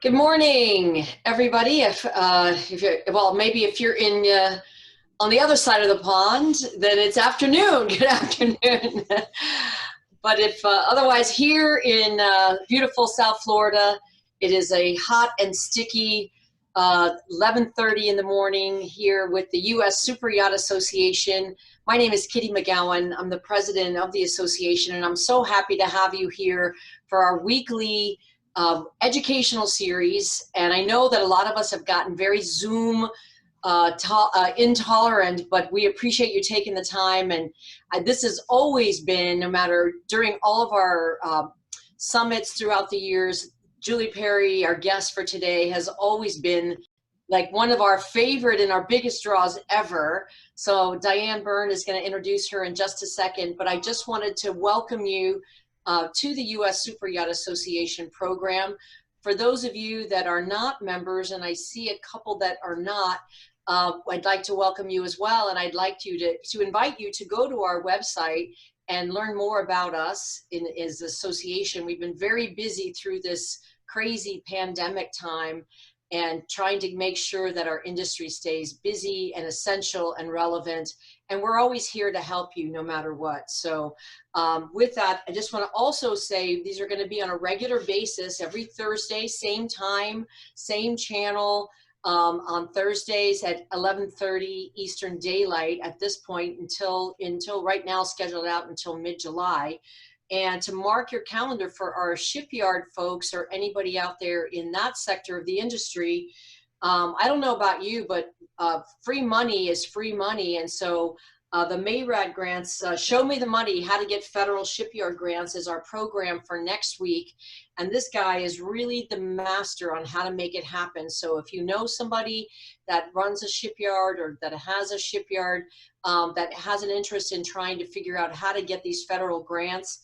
Good morning, everybody. If you're, well, maybe if you're in on the other side of the pond, then it's afternoon. Good afternoon. But if otherwise, here in beautiful South Florida, it is a hot and sticky 11:30 in the morning here with the U.S. Superyacht Association. My name is Kitty McGowan. I'm the president of the association, and I'm so happy to have you here for our weekly educational series. And I know that a lot of us have gotten very Zoom intolerant, but we appreciate you taking the time. And this has always been, no matter during all of our summits throughout the years, Julie Perry, our guest for today, has always been like one of our favorite and our biggest draws ever. So Diane Byrne is going to introduce her in just a second, but I just wanted to welcome you to the U.S. Superyacht Association program. For those of you that are not members, and I see a couple that are not, I'd like to welcome you as well, and I'd like to invite you to go to our website and learn more about us as an association. We've been very busy through this crazy pandemic time and trying to make sure that our industry stays busy and essential and relevant. And we're always here to help you no matter what. So with that, I just want to also say these are going to be on a regular basis every Thursday, same time, same channel, on Thursdays at 11:30 Eastern Daylight at this point until right now, scheduled out until mid-July. And to mark your calendar for our shipyard folks or anybody out there in that sector of the industry, I don't know about you, but free money is free money. And so the MARAD grants, Show Me the Money, How to Get Federal Shipyard Grants is our program for next week. And this guy is really the master on how to make it happen. So if you know somebody that runs a shipyard or that has a shipyard that has an interest in trying to figure out how to get these federal grants,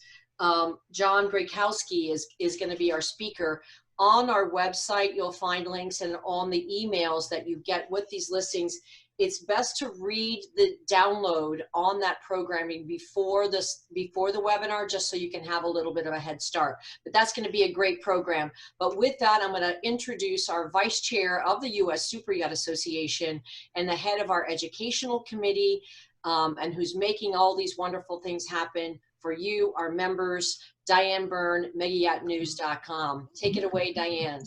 John Grakowski is going to be our speaker. On our website, you'll find links, and on the emails that you get with these listings, it's best to read the download on that programming before the webinar, just so you can have a little bit of a head start. But that's going to be a great program. But with that, I'm going to introduce our vice chair of the U.S. Superyacht Association and the head of our educational committee, and who's making all these wonderful things happen for you, our members, Diane Byrne, megayachtnews.com. Take it away, Diane.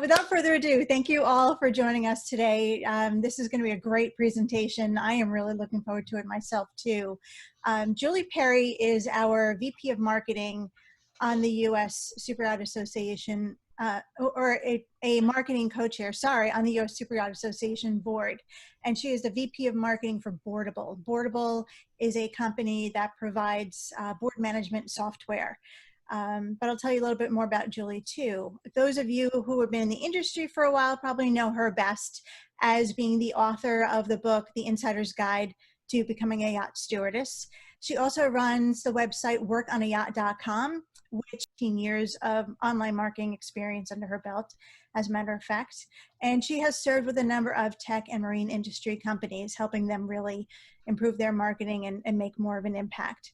Without further ado, thank you all for joining us today. This is going to be a great presentation. I am really looking forward to it myself too. Julie Perry is our VP of Marketing on the U.S. Superyacht Association, or a marketing co-chair, sorry, on the U.S. Superyacht Association board. And she is the VP of Marketing for Boardable. Boardable is a company that provides board management software. But I'll tell you a little bit more about Julie too. Those of you who have been in the industry for a while probably know her best as being the author of the book, The Insider's Guide to Becoming a Yacht Stewardess. She also runs the website workonayacht.com, which 15 years of online marketing experience under her belt, as a matter of fact. And she has served with a number of tech and marine industry companies, helping them really improve their marketing and make more of an impact.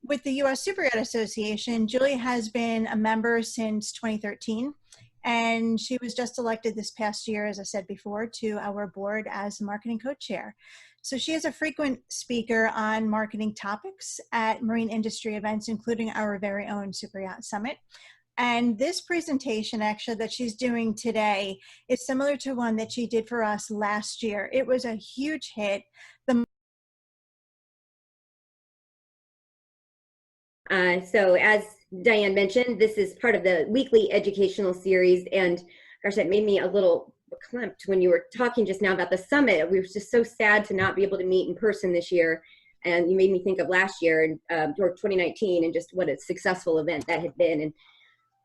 With the U.S. Superyacht Association, Julie has been a member since 2013, and she was just elected this past year, as I said before, to our board as marketing co-chair. So she is a frequent speaker on marketing topics at marine industry events, including our very own Superyacht Summit. And this presentation, actually, that she's doing today is similar to one that she did for us last year. It was a huge hit. So as Diane mentioned, this is part of the weekly educational series, and gosh, that made me a little clamped when you were talking just now about the summit. We were just so sad to not be able to meet in person this year, and you made me think of last year, or 2019, and just what a successful event that had been. And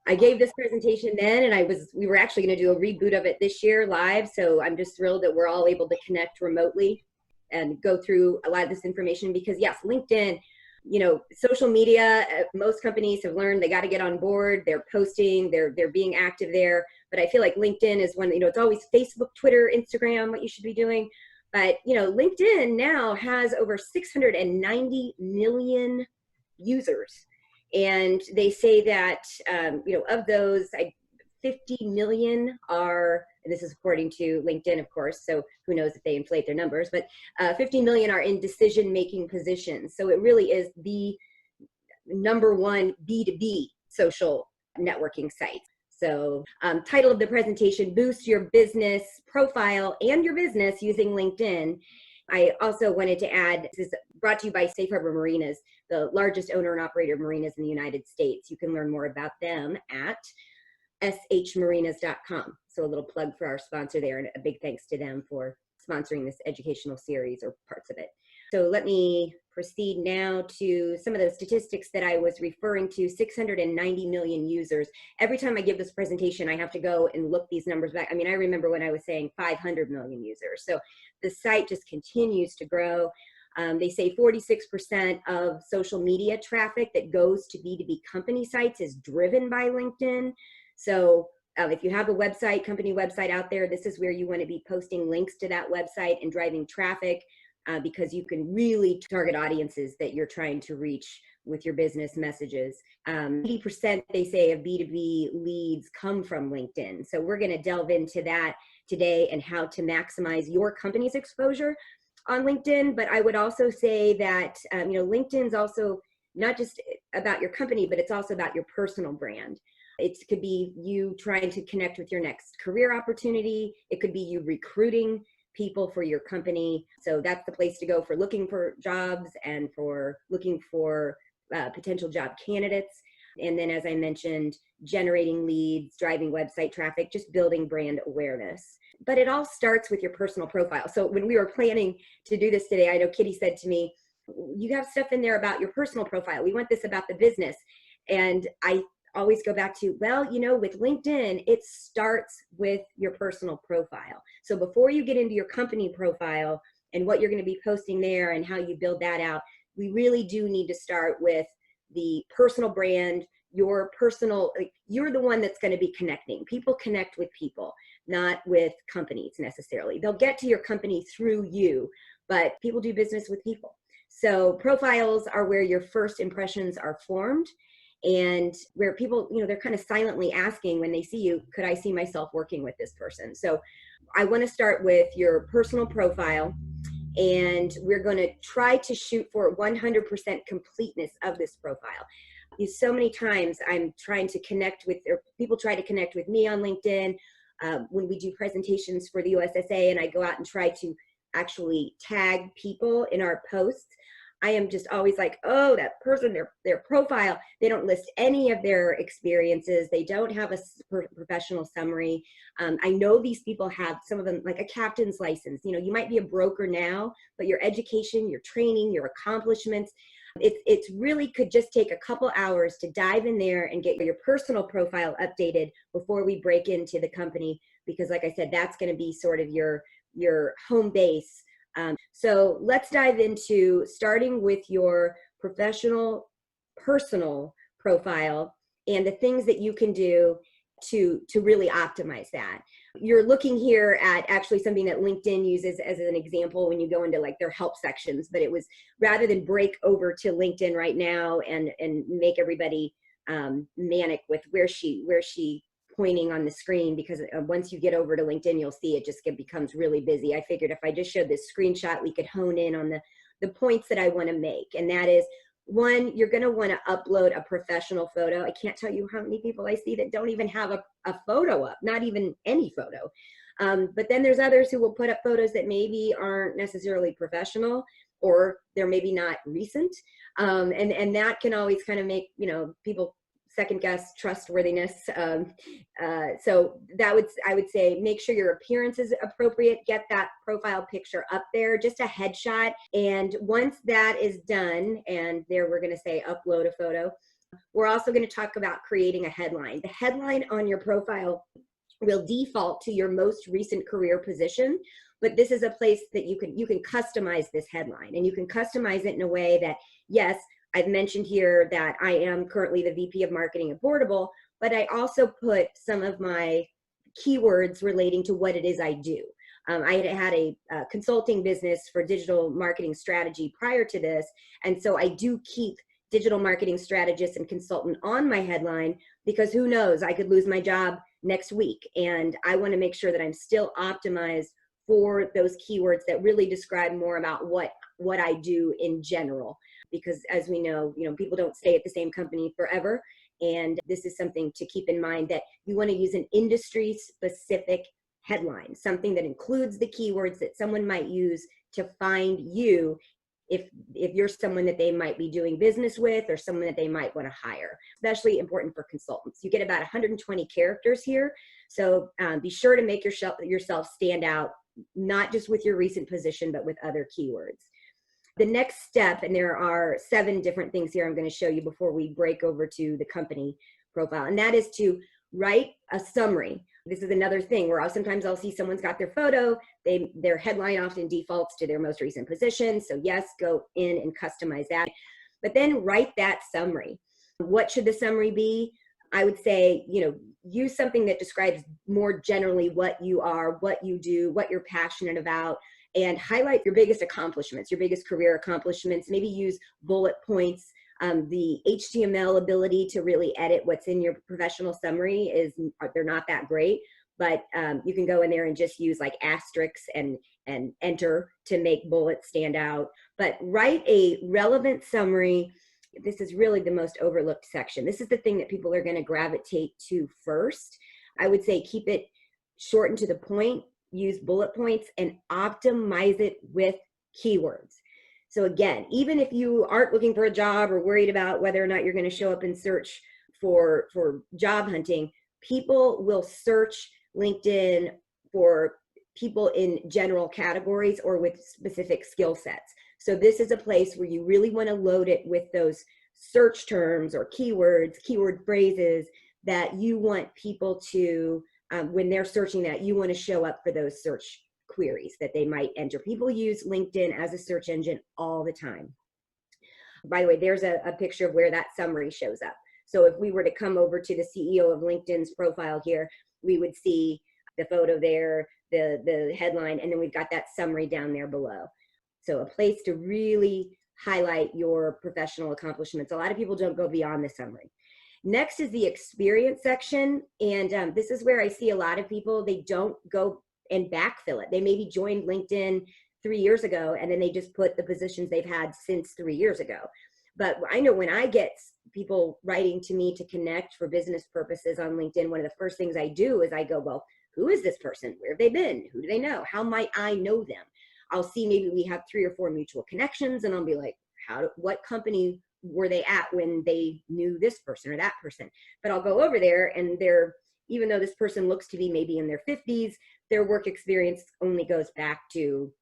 I gave this presentation then, and we were actually going to do a reboot of it this year live, so I'm just thrilled that we're all able to connect remotely and go through a lot of this information, because yes, LinkedIn, you know, social media, most companies have learned they got to get on board. They're posting, they're being active there. But I feel like LinkedIn is one, you know, it's always Facebook, Twitter, Instagram, what you should be doing. But, you know, LinkedIn now has over 690 million users. And they say that, you know, of those, 50 million are, and this is according to LinkedIn, of course, so who knows if they inflate their numbers, but 50 million are in decision-making positions. So it really is the #1 B2B social networking site. So title of the presentation, Boost Your Business Profile and Your Business Using LinkedIn. I also wanted to add, this is brought to you by Safe Harbor Marinas, the largest owner and operator of marinas in the United States. You can learn more about them at shmarinas.com. So a little plug for our sponsor there, and a big thanks to them for sponsoring this educational series or parts of it. So let me proceed now to some of the statistics that I was referring to. 690 million users. Every time I give this presentation, I have to go and look these numbers back. I mean, I remember when I was saying 500 million users. So the site just continues to grow. They say 46% of social media traffic that goes to B2B company sites is driven by LinkedIn. So if you have a website, company website out there, this is where you want to be posting links to that website and driving traffic, because you can really target audiences that you're trying to reach with your business messages. 80% they say of B2B leads come from LinkedIn. So we're going to delve into that today and how to maximize your company's exposure on LinkedIn. But I would also say that, LinkedIn's also not just about your company, but it's also about your personal brand. It could be you trying to connect with your next career opportunity. It could be you recruiting people for your company. So that's the place to go for looking for jobs and for looking for potential job candidates. And then, as I mentioned, generating leads, driving website traffic, just building brand awareness. But it all starts with your personal profile. So when we were planning to do this today, I know Kitty said to me, you have stuff in there about your personal profile. We want this about the business. And I always go back to, well, with LinkedIn, it starts with your personal profile. So before you get into your company profile and what you're going to be posting there and how you build that out, we really do need to start with the personal brand, your personal, you're the one that's going to be connecting. People connect with people, not with companies necessarily. They'll get to your company through you, but people do business with people. So profiles are where your first impressions are formed, and where people, they're kind of silently asking when they see you, could I see myself working with this person? So I want to start with your personal profile, and we're going to try to shoot for 100% completeness of this profile. So many times I'm trying to connect with, or people try to connect with me on LinkedIn when we do presentations for the USSA, and I go out and try to actually tag people in our posts. I am just always like, oh, that person, their profile, they don't list any of their experiences. They don't have a professional summary. I know these people have, some of them, like a captain's license. You might be a broker now, but your education, your training, your accomplishments, it's really could just take a couple hours to dive in there and get your personal profile updated before we break into the company. Because like I said, that's going to be sort of your home base. So let's dive into starting with your professional, personal profile and the things that you can do to really optimize that. You're looking here at actually something that LinkedIn uses as an example when you go into like their help sections, but it was rather than break over to LinkedIn right now and make everybody manic with where she pointing on the screen, because once you get over to LinkedIn, you'll see it just becomes really busy. I figured if I just showed this screenshot, we could hone in on the points that I want to make. And that is, one, you're going to want to upload a professional photo. I can't tell you how many people I see that don't even have a photo up, not even any photo. But then there's others who will put up photos that maybe aren't necessarily professional, or they're maybe not recent. And that can always kind of make, people second guess trustworthiness. So I would say, make sure your appearance is appropriate, get that profile picture up there, just a headshot. And once that is done, and there we're going to say upload a photo, we're also going to talk about creating a headline. The headline on your profile will default to your most recent career position, but this is a place that you can customize this headline, and you can customize it in a way that, yes, I've mentioned here that I am currently the VP of Marketing at Boardable, but I also put some of my keywords relating to what it is I do. I had a consulting business for digital marketing strategy prior to this, and so I do keep digital marketing strategist and consultant on my headline, because who knows, I could lose my job next week. And I want to make sure that I'm still optimized for those keywords that really describe more about what I do in general. Because as we know, people don't stay at the same company forever. And this is something to keep in mind, that you want to use an industry specific headline, something that includes the keywords that someone might use to find you if you're someone that they might be doing business with or someone that they might want to hire. Especially important for consultants. You get about 120 characters here. So be sure to make yourself stand out, not just with your recent position, but with other keywords. The next step, and there are 7 different things here I'm going to show you before we break over to the company profile, and that is to write a summary. This is another thing where sometimes I'll see someone's got their photo, their headline often defaults to their most recent position. So yes, go in and customize that, but then write that summary. What should the summary be? I would say, use something that describes more generally what you are, what you do, what you're passionate about, and highlight your biggest accomplishments, your biggest career accomplishments. Maybe use bullet points. The HTML ability to really edit what's in your professional summary they're not that great, but you can go in there and just use like asterisks and enter to make bullets stand out. But write a relevant summary. This is really the most overlooked section. This is the thing that people are going to gravitate to first. I would say keep it short and to the point. Use bullet points and optimize it with keywords. So again, even if you aren't looking for a job or worried about whether or not you're going to show up and search for job hunting, people will search LinkedIn for people in general categories or with specific skill sets. So this is a place where you really want to load it with those search terms or keywords, keyword phrases that you want people to, when they're searching that, you want to show up for those search queries that they might enter. People use LinkedIn as a search engine all the time. By the way, there's a picture of where that summary shows up. So if we were to come over to the CEO of LinkedIn's profile here, we would see the photo there, the headline, and then we've got that summary down there below. So a place to really highlight your professional accomplishments. A lot of people don't go beyond the summary. Next is the experience section. And this is where I see a lot of people, they don't go and backfill it. They maybe joined LinkedIn 3 years ago, and then they just put the positions they've had since 3 years ago. But I know when I get people writing to me to connect for business purposes on LinkedIn, one of the first things I do is I go, well, who is this person? Where have they been? Who do they know? How might I know them? I'll see maybe we have 3 or 4 mutual connections, and I'll be like, what company were they at when they knew this person or that person? But I'll go over there, and even though this person looks to be maybe in their 50s, their work experience only goes back to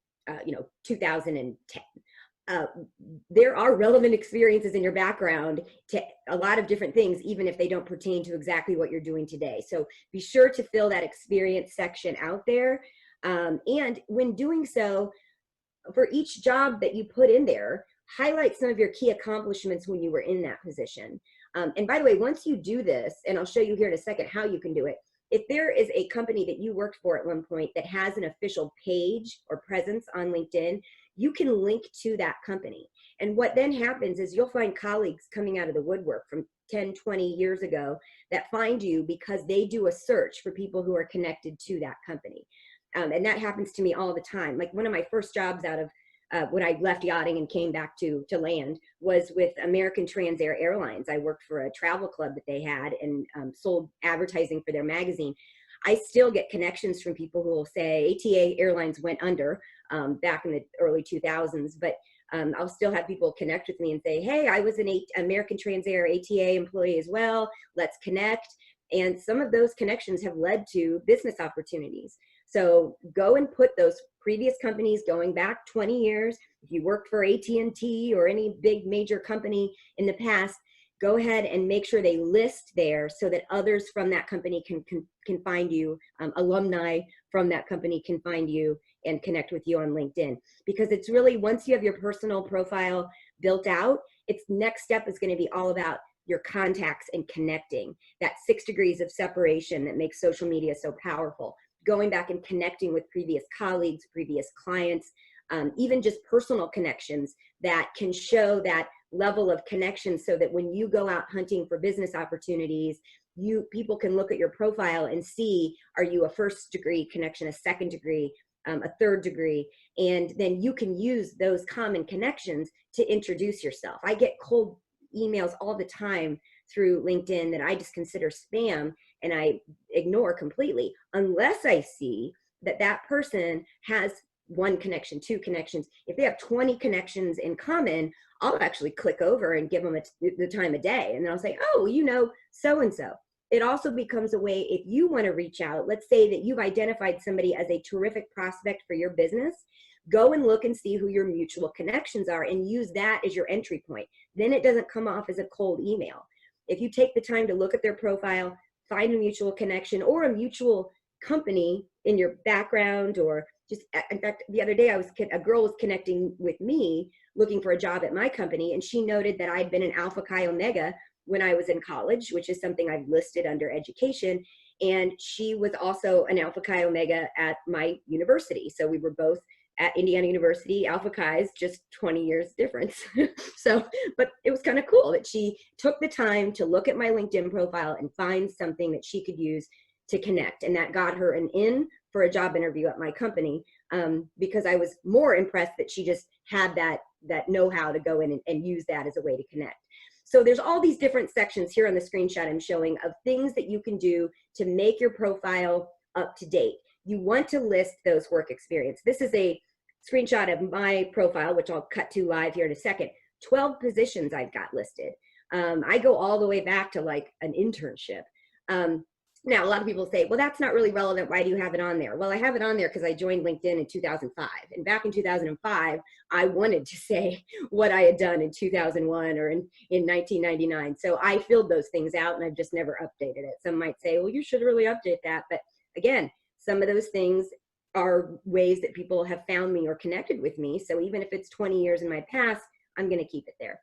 2010. There are relevant experiences in your background to a lot of different things, even if they don't pertain to exactly what you're doing today. So be sure to fill that experience section out there. And when doing so, for each job that you put in there, highlight some of your key accomplishments when you were in that position. And by the way, once you do this, and I'll show you here in a second how you can do it, if there is a company that you worked for at one point that has an official page or presence on LinkedIn, you can link to that company. And what then happens is you'll find colleagues coming out of the woodwork from 10, 20 years ago that find you because they do a search for people who are connected to that company. And that happens to me all the time. Like one of my first jobs out of when I left yachting and came back to land was with American Transair Airlines. I worked for a travel club that they had and sold advertising for their magazine. I still get connections from people who will say ATA Airlines went under back in the early 2000s, but I'll still have people connect with me and say, hey, I was an American Transair ATA employee as well. Let's connect. And some of those connections have led to business opportunities. So go and put those previous companies going back 20 years. If you worked for AT&T or any big major company in the past, go ahead and make sure they list there so that others from that company can find you, alumni from that company can find you and connect with you on LinkedIn. Because it's really, once you have your personal profile built out, its next step is going to be all about your contacts and connecting. That 6 degrees of separation that makes social media so powerful. Going back and connecting with previous colleagues, previous clients, even just personal connections that can show that level of connection so that when you go out hunting for business opportunities, people can look at your profile and see, are you a first degree connection, a second degree, a third degree, and then you can use those common connections to introduce yourself. I get cold emails all the time through LinkedIn that I just consider spam and I ignore completely, unless I see that that person has one connection, two connections. If they have 20 connections in common, I'll actually click over and give them the time of day. And then I'll say, oh, you know, so-and-so. It also becomes a way, if you want to reach out, let's say that you've identified somebody as a terrific prospect for your business, go and look and see who your mutual connections are and use that as your entry point. Then it doesn't come off as a cold email. If you take the time to look at their profile, find a mutual connection or a mutual company in your background, or just, in fact, the other day a girl was connecting with me looking for a job at my company, and she noted that I'd been an Alpha Chi Omega when I was in college, which is something I've listed under education. And she was also an Alpha Chi Omega at my university. So we were both at Indiana University, Alpha Chi's, just 20 years difference. So, but it was kind of cool that she took the time to look at my LinkedIn profile and find something that she could use to connect. And that got her an in for a job interview at my company, because I was more impressed that she just had that know-how to go in and use that as a way to connect. So there's all these different sections here on the screenshot I'm showing of things that you can do to make your profile up to date. You want to list those work experience. This is a screenshot of my profile, which I'll cut to live here in a second. 12 positions I've got listed. I go all the way back to like an internship. Now, a lot of people say, well, that's not really relevant. Why do you have it on there? Well, I have it on there because I joined LinkedIn in 2005. And back in 2005, I wanted to say what I had done in 2001 or in 1999. So I filled those things out and I've just never updated it. Some might say, well, you should really update that. But again, some of those things are ways that people have found me or connected with me. So even if it's 20 years in my past, I'm going to keep it there.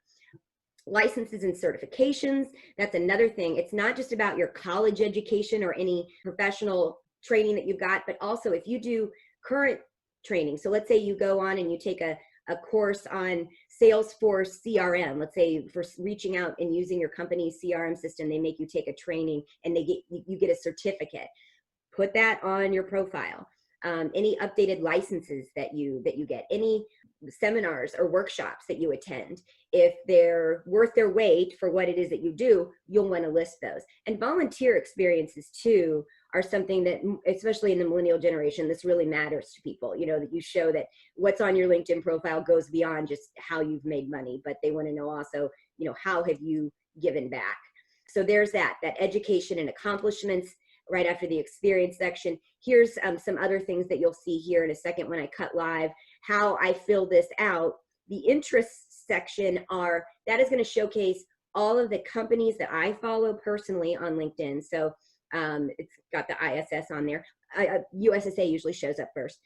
Licenses and certifications, that's another thing. It's not just about your college education or any professional training that you've got, but also if you do current training. So let's say you go on and you take a course on Salesforce CRM, let's say for reaching out and using your company's CRM system, they make you take a training and you get a certificate. Put that on your profile. Any updated licenses that you get, any seminars or workshops that you attend, if they're worth their weight for what it is that you do, you'll want to list those. And volunteer experiences too are something that, especially in the millennial generation, this really matters to people. You know, that you show that what's on your LinkedIn profile goes beyond just how you've made money, but they want to know also, you know, how have you given back? So there's that education and accomplishments right after the experience section. Here's some other things that you'll see here in a second when I cut live, how I fill this out. The interests section that is going to showcase all of the companies that I follow personally on LinkedIn. So it's got the ISS on there. USSA usually shows up first.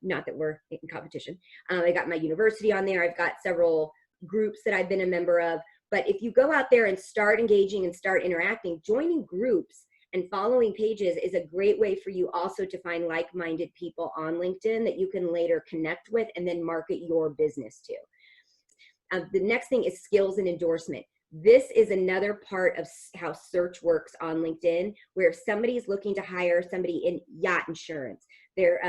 Not that we're in competition. I got my university on there. I've got several groups that I've been a member of. But if you go out there and start engaging and start interacting, joining groups and following pages is a great way for you also to find like-minded people on LinkedIn that you can later connect with and then market your business to. The next thing is skills and endorsement. This is another part of how search works on LinkedIn, where if somebody's looking to hire somebody in yacht insurance, they're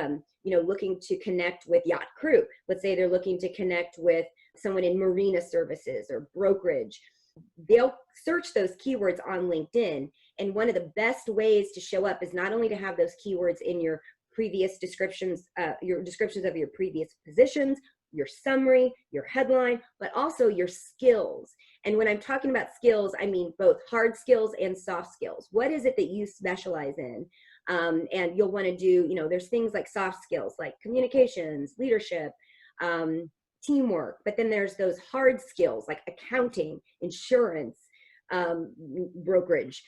looking to connect with yacht crew. Let's say they're looking to connect with someone in marina services or brokerage. They'll search those keywords on LinkedIn. And one of the best ways to show up is not only to have those keywords in your previous descriptions, your descriptions of your previous positions, your summary, your headline, but also your skills. And when I'm talking about skills, I mean both hard skills and soft skills. What is it that you specialize in? And you'll want to do, there's things like soft skills, like communications, leadership, teamwork, but then there's those hard skills like accounting, insurance, brokerage,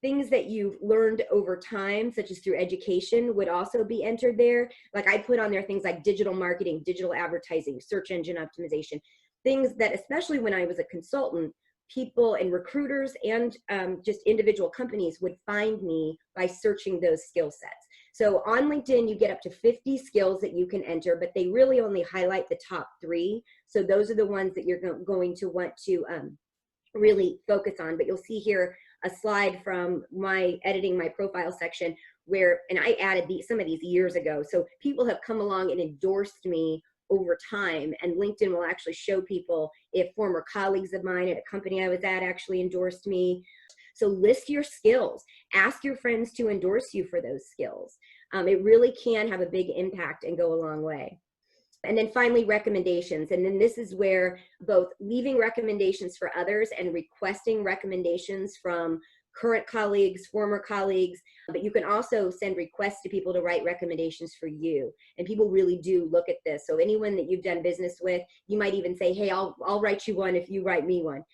things that you've learned over time, such as through education, would also be entered there. Like I put on there things like digital marketing, digital advertising, search engine optimization, things that, especially when I was a consultant, people and recruiters and just individual companies would find me by searching those skill sets. So on LinkedIn, you get up to 50 skills that you can enter, but they really only highlight the top 3. So those are the ones that you're going to want to really focus on. But you'll see here, a slide from my editing my profile section where, and I added some of these years ago. So people have come along and endorsed me over time, and LinkedIn will actually show people if former colleagues of mine at a company I was at actually endorsed me. So list your skills, ask your friends to endorse you for those skills. It really can have a big impact and go a long way. And then finally, recommendations. And then this is where both leaving recommendations for others and requesting recommendations from current colleagues, former colleagues, but you can also send requests to people to write recommendations for you. And people really do look at this. So anyone that you've done business with, you might even say, hey, I'll write you one if you write me one.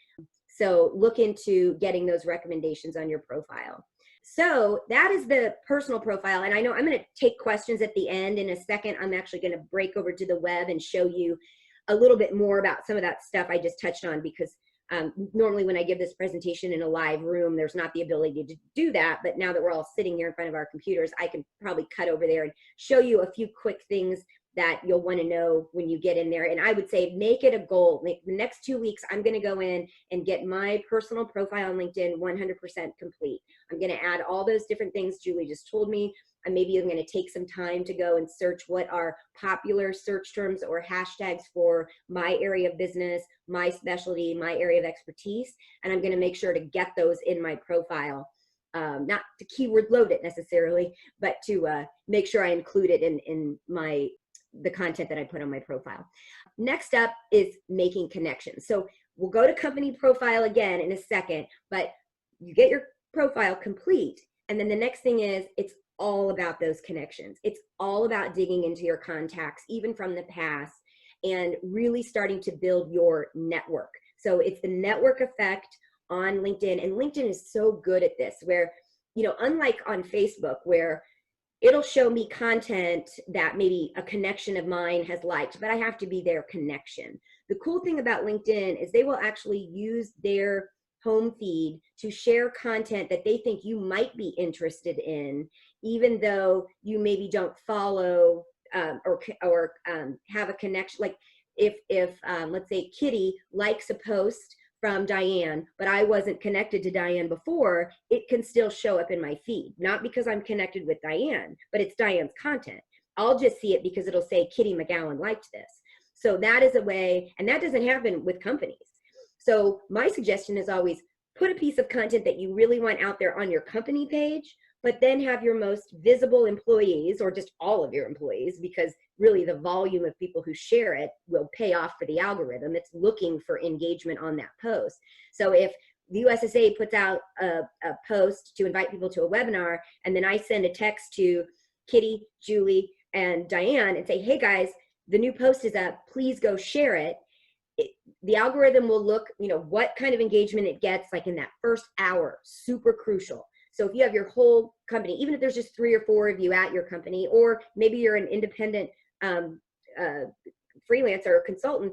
So look into getting those recommendations on your profile. So that is the personal profile. And I know I'm going to take questions at the end. In a second, I'm actually going to break over to the web and show you a little bit more about some of that stuff I just touched on, because normally when I give this presentation in a live room, there's not the ability to do that. But now that we're all sitting here in front of our computers, I can probably cut over there and show you a few quick things that you'll want to know when you get in there. And I would say make it a goal. Like the next 2 weeks, I'm going to go in and get my personal profile on LinkedIn 100% complete. I'm going to add all those different things Julie just told me. And maybe I'm going to take some time to go and search what are popular search terms or hashtags for my area of business, my specialty, my area of expertise. And I'm going to make sure to get those in my profile. Not to keyword load it necessarily, but to make sure I include it in the content that I put on my profile. Next up is making connections. So we'll go to company profile again in a second, but you get your profile complete. And then the next thing is it's all about those connections. It's all about digging into your contacts, even from the past, and really starting to build your network. So it's the network effect on LinkedIn. And LinkedIn is so good at this, where, you know, unlike on Facebook, where it'll show me content that maybe a connection of mine has liked, but I have to be their connection. The cool thing about LinkedIn is they will actually use their home feed to share content that they think you might be interested in, even though you maybe don't follow or have a connection. Like if let's say Kitty likes a post from Diane, but I wasn't connected to Diane before, it can still show up in my feed. Not because I'm connected with Diane, but it's Diane's content. I'll just see it because it'll say Kitty McGowan liked this. So that is a way, and that doesn't happen with companies. So my suggestion is always put a piece of content that you really want out there on your company page, but then have your most visible employees, or just all of your employees, because really the volume of people who share it will pay off for the algorithm. It's looking for engagement on that post. So if the USSA puts out a post to invite people to a webinar, and then I send a text to Kitty, Julie, and Diane and say, hey guys, the new post is up, please go share it. The algorithm will look, you know, what kind of engagement it gets, like in that first hour, super crucial. So if you have your whole company, even if there's just 3 or 4 of you at your company, or maybe you're an independent freelancer or consultant,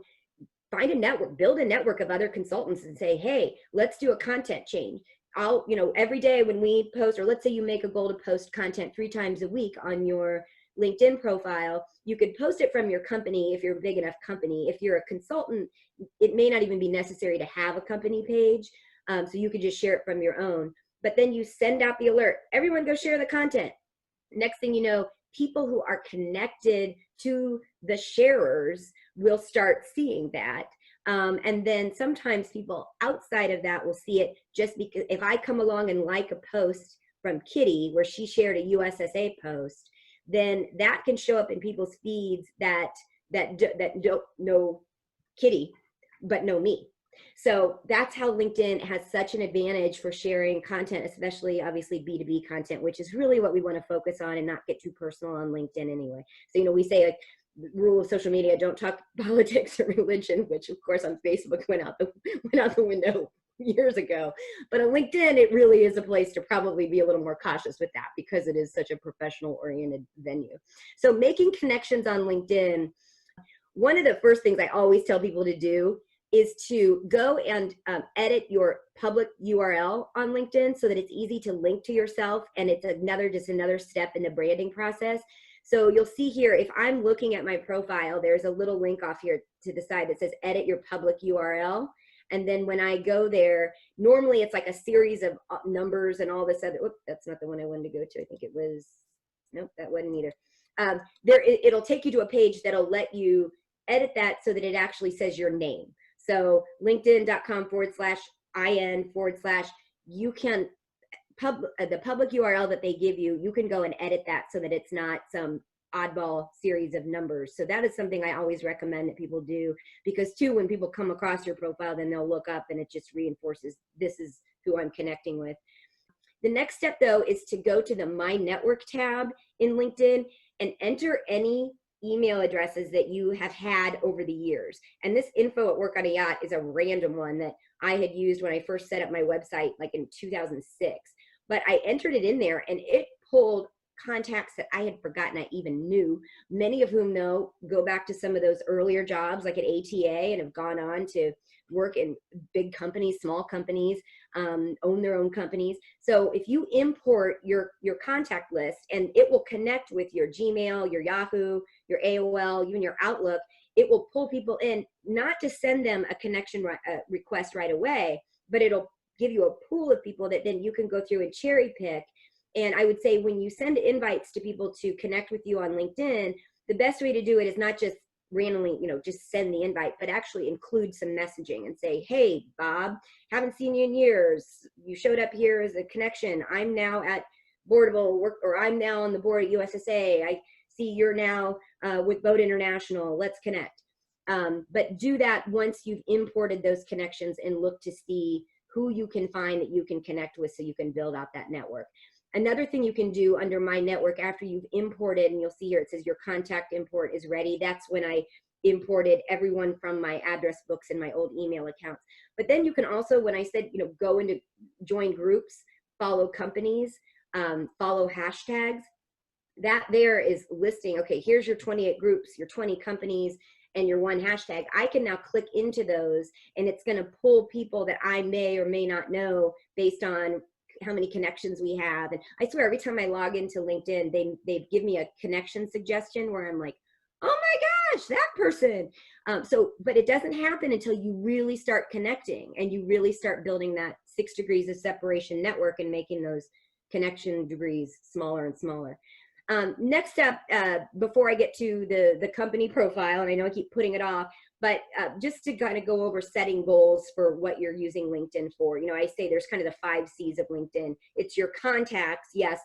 find a network, build a network of other consultants and say, hey, let's do a content change. I'll, you know, every day when we post, or let's say you make a goal to post content 3 times a week on your LinkedIn profile, you could post it from your company if you're a big enough company. If you're a consultant, it may not even be necessary to have a company page. So you could just share it from your own. But then you send out the alert, everyone go share the content. Next thing you know, people who are connected to the sharers will start seeing that. And then sometimes people outside of that will see it just because if I come along and like a post from Kitty where she shared a USSA post, then that can show up in people's feeds that don't know Kitty, but know me. So that's how LinkedIn has such an advantage for sharing content, especially obviously B2B content, which is really what we want to focus on and not get too personal on LinkedIn anyway. So, you know, we say like the rule of social media, don't talk politics or religion, which of course on Facebook went out the window years ago. But on LinkedIn, it really is a place to probably be a little more cautious with that because it is such a professional oriented venue. So making connections on LinkedIn, one of the first things I always tell people to do is to go and edit your public URL on LinkedIn so that it's easy to link to yourself, and it's just another step in the branding process. So you'll see here, if I'm looking at my profile, there's a little link off here to the side that says edit your public URL. And then when I go there, normally it's like a series of numbers and all this other, whoop, that's not the one I wanted to go to. I think it was, nope, that wasn't either. It'll take you to a page that'll let you edit that so that it actually says your name. So linkedin.com/in/ you can the public URL that they give you, you can go and edit that so that it's not some oddball series of numbers. So that is something I always recommend that people do, because too, when people come across your profile, then they'll look up and it just reinforces this is who I'm connecting with. The next step though is to go to the My Network tab in LinkedIn and enter any email addresses that you have had over the years. And this info at Work on a Yacht is a random one that I had used when I first set up my website, like in 2006. But I entered it in there and it pulled contacts that I had forgotten I even knew, many of whom go back to some of those earlier jobs like at ATA and have gone on to work in big companies, small companies, own their own companies. So if you import your contact list, and it will connect with your Gmail, your Yahoo, your AOL, even your Outlook, it will pull people in, not to send them a connection request right away, but it'll give you a pool of people that then you can go through and cherry pick. And I would say when you send invites to people to connect with you on LinkedIn, the best way to do it is not just randomly, just send the invite, but actually include some messaging and say, hey, Bob, haven't seen you in years. You showed up here as a connection. I'm now at Boardable, or I'm now on the board at USSA. I see you're now with Boat International. Let's connect. But do that once you've imported those connections and look to see who you can find that you can connect with so you can build out that network. Another thing you can do under My Network after you've imported, and you'll see here it says your contact import is ready. That's when I imported everyone from my address books and my old email accounts. But then you can also, when I said, go into join groups, follow companies, follow hashtags, that there is listing, okay, here's your 28 groups, your 20 companies, and your one hashtag. I can now click into those and it's going to pull people that I may or may not know based on how many connections we have. And I swear every time I log into LinkedIn, they give me a connection suggestion where I'm like, oh my gosh, that person. But it doesn't happen until you really start connecting and you really start building that 6 degrees of separation network and making those connection degrees smaller and smaller. Next up, before I get to the company profile, and I know I keep putting it off, but just to kind of go over setting goals for what you're using LinkedIn for. I say there's kind of the 5 C's of LinkedIn. It's your contacts. Yes,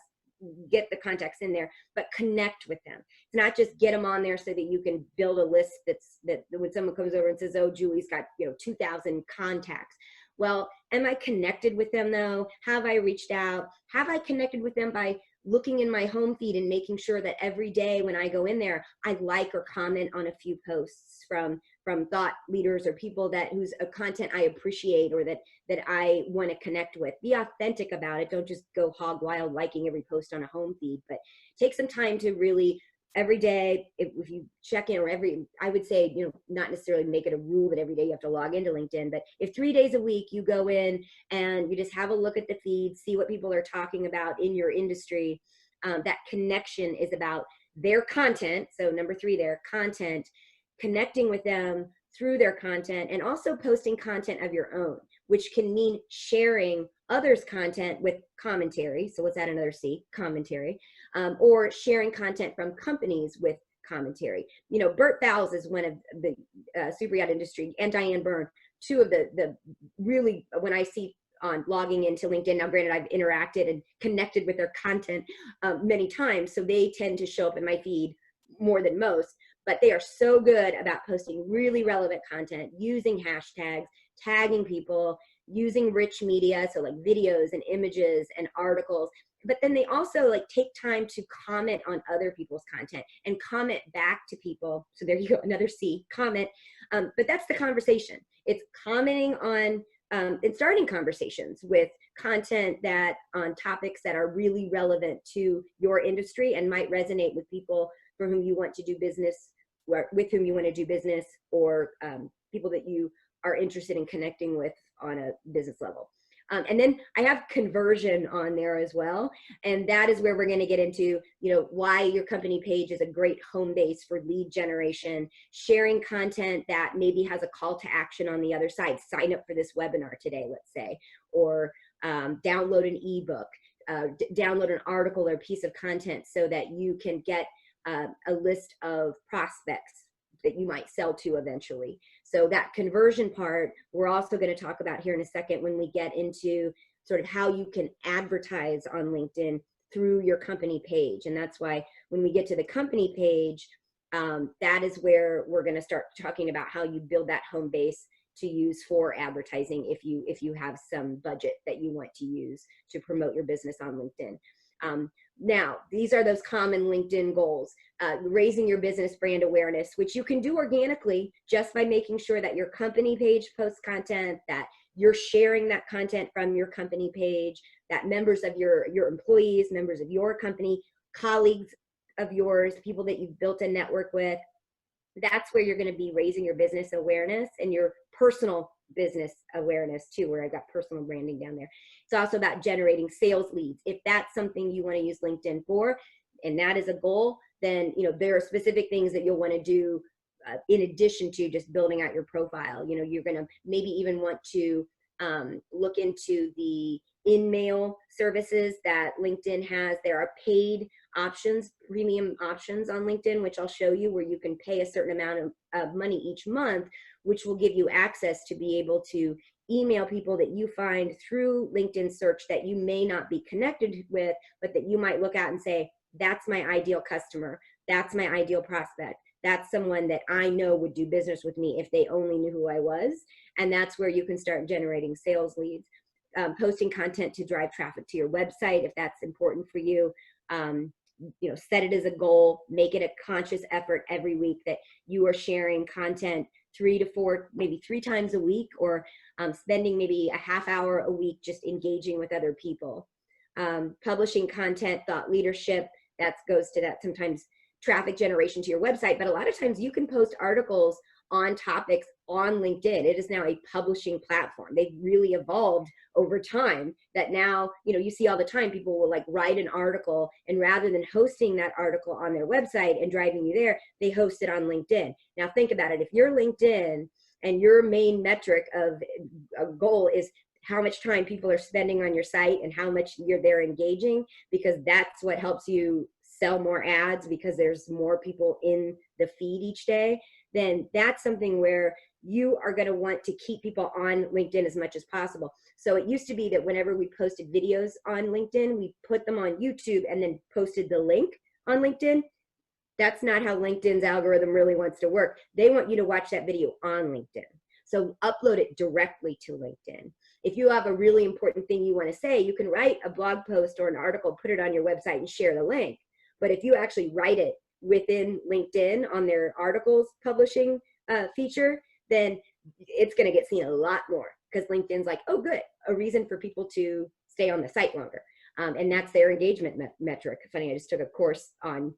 get the contacts in there, but connect with them. It's not just get them on there so that you can build a list that when someone comes over and says, oh, Julie's got 2,000 contacts. Well, am I connected with them though? Have I reached out? Have I connected with them by looking in my home feed and making sure that every day when I go in there, I like or comment on a few posts from thought leaders or people whose content I appreciate or that I want to connect with. Be authentic about it. Don't just go hog wild liking every post on a home feed, but take some time to really every day, if you check in, or I would say, not necessarily make it a rule that every day you have to log into LinkedIn, but if 3 days a week you go in and you just have a look at the feed, see what people are talking about in your industry, that connection is about their content. So number 3 there, content, connecting with them through their content, and also posting content of your own, which can mean sharing others' content with commentary. So let's add another C, commentary, or sharing content from companies with commentary. Bert Fowles is one of the Superyacht industry, and Diane Byrne, 2 of the really, when I see on logging into LinkedIn, now granted I've interacted and connected with their content many times, so they tend to show up in my feed more than most, but they are so good about posting really relevant content, using hashtags, tagging people, using rich media, so like videos and images and articles. But then they also take time to comment on other people's content and comment back to people. So there you go, another C, comment. But that's the conversation. It's commenting on and starting conversations with content on topics that are really relevant to your industry and might resonate with people for whom you want to do business, with whom you want to do business, or people that you are interested in connecting with on a business level. And then I have conversion on there as well. And that is where we're going to get into, why your company page is a great home base for lead generation, sharing content that maybe has a call to action on the other side. Sign up for this webinar today, let's say, or download an ebook, download an article or a piece of content so that you can get a list of prospects that you might sell to eventually. So that conversion part, we're also going to talk about here in a second when we get into sort of how you can advertise on LinkedIn through your company page. And that's why when we get to the company page, that is where we're going to start talking about how you build that home base to use for advertising if you have some budget that you want to use to promote your business on LinkedIn. Now, these are those common LinkedIn goals. Raising your business brand awareness, which you can do organically just by making sure that your company page posts content, that you're sharing that content from your company page, that members of your employees, members of your company, colleagues of yours, people that you've built a network with, that's where you're going to be raising your business awareness and your personal business awareness too, where I got personal branding down there. It's also about generating sales leads. If that's something you want to use LinkedIn for, and that is a goal, then there are specific things that you'll want to do in addition to just building out your profile. You're going to maybe even want to look into the in-mail services that LinkedIn has. There are paid options, premium options on LinkedIn, which I'll show you, where you can pay a certain amount of money each month, which will give you access to be able to email people that you find through LinkedIn search that you may not be connected with, but that you might look at and say, that's my ideal customer. That's my ideal prospect. That's someone that I know would do business with me if they only knew who I was. And that's where you can start generating sales leads. Posting content to drive traffic to your website, if that's important for you. Set it as a goal, make it a conscious effort every week that you are sharing content 3 to 4, maybe 3 times a week, or spending maybe a half hour a week just engaging with other people. Publishing content, thought leadership, that goes to that sometimes traffic generation to your website, but a lot of times you can post articles on topics on LinkedIn. It is now a publishing platform. They've really evolved over time that now, you see all the time people will write an article, and rather than hosting that article on their website and driving you there, they host it on LinkedIn. Now think about it. If you're LinkedIn and your main metric of a goal is how much time people are spending on your site and how much they're engaging, because that's what helps you sell more ads because there's more people in the feed each day, then that's something where you are going to want to keep people on LinkedIn as much as possible. So it used to be that whenever we posted videos on LinkedIn, we put them on YouTube and then posted the link on LinkedIn. That's not how LinkedIn's algorithm really wants to work. They want you to watch that video on LinkedIn. So upload it directly to LinkedIn. If you have a really important thing you want to say, you can write a blog post or an article, put it on your website and share the link. But if you actually write it within LinkedIn on their articles publishing feature, then it's going to get seen a lot more, because LinkedIn's like, oh, good, a reason for people to stay on the site longer. And that's their engagement metric. Funny, I just took a course on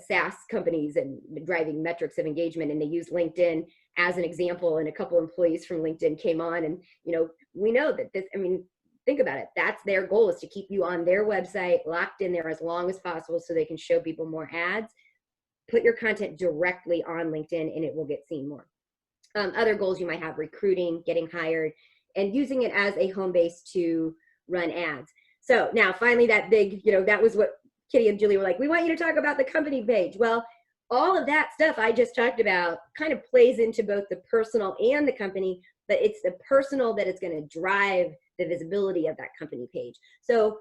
SaaS companies and driving metrics of engagement, and they used LinkedIn as an example, and a couple employees from LinkedIn came on, and we know that this, think about it. That's their goal, is to keep you on their website, locked in there as long as possible so they can show people more ads. Put your content directly on LinkedIn and it will get seen more. Other goals you might have: recruiting, getting hired, and using it as a home base to run ads. So now finally that big, that was what Kitty and Julie were like, we want you to talk about the company page. Well, all of that stuff I just talked about kind of plays into both the personal and the company, but it's the personal that is going to drive the visibility of that company page. So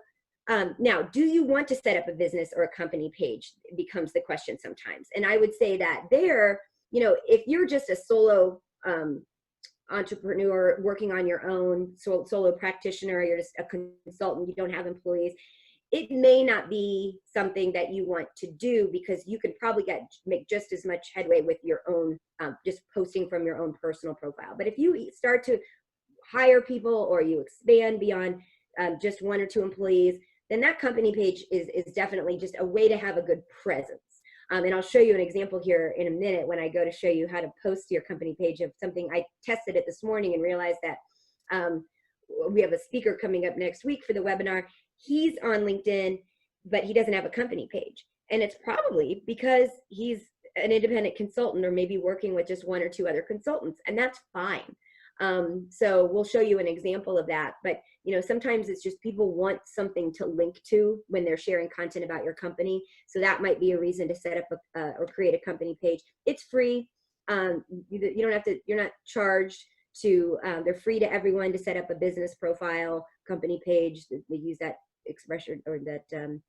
now, do you want to set up a business or a company page? It becomes the question sometimes. And I would say that there, if you're just a solo entrepreneur working on your own, solo practitioner, you're just a consultant, you don't have employees, it may not be something that you want to do, because you could probably make just as much headway with your own, just posting from your own personal profile. But if you start to hire people, or you expand beyond just 1 or 2 employees, then that company page is definitely just a way to have a good presence. And I'll show you an example here in a minute when I go to show you how to post your company page of something. I tested it this morning and realized that We have a speaker coming up next week for the webinar. He's on LinkedIn, but he doesn't have a company page. And it's probably because he's an independent consultant or maybe working with just one or two other consultants, and that's fine. So we'll show you an example of that. But sometimes it's just people want something to link to when they're sharing content about your company. So that might be a reason to set up or create a company page. It's free. You don't have to. You're not charged to. They're free to everyone to set up a business profile, company page. They use that expression or that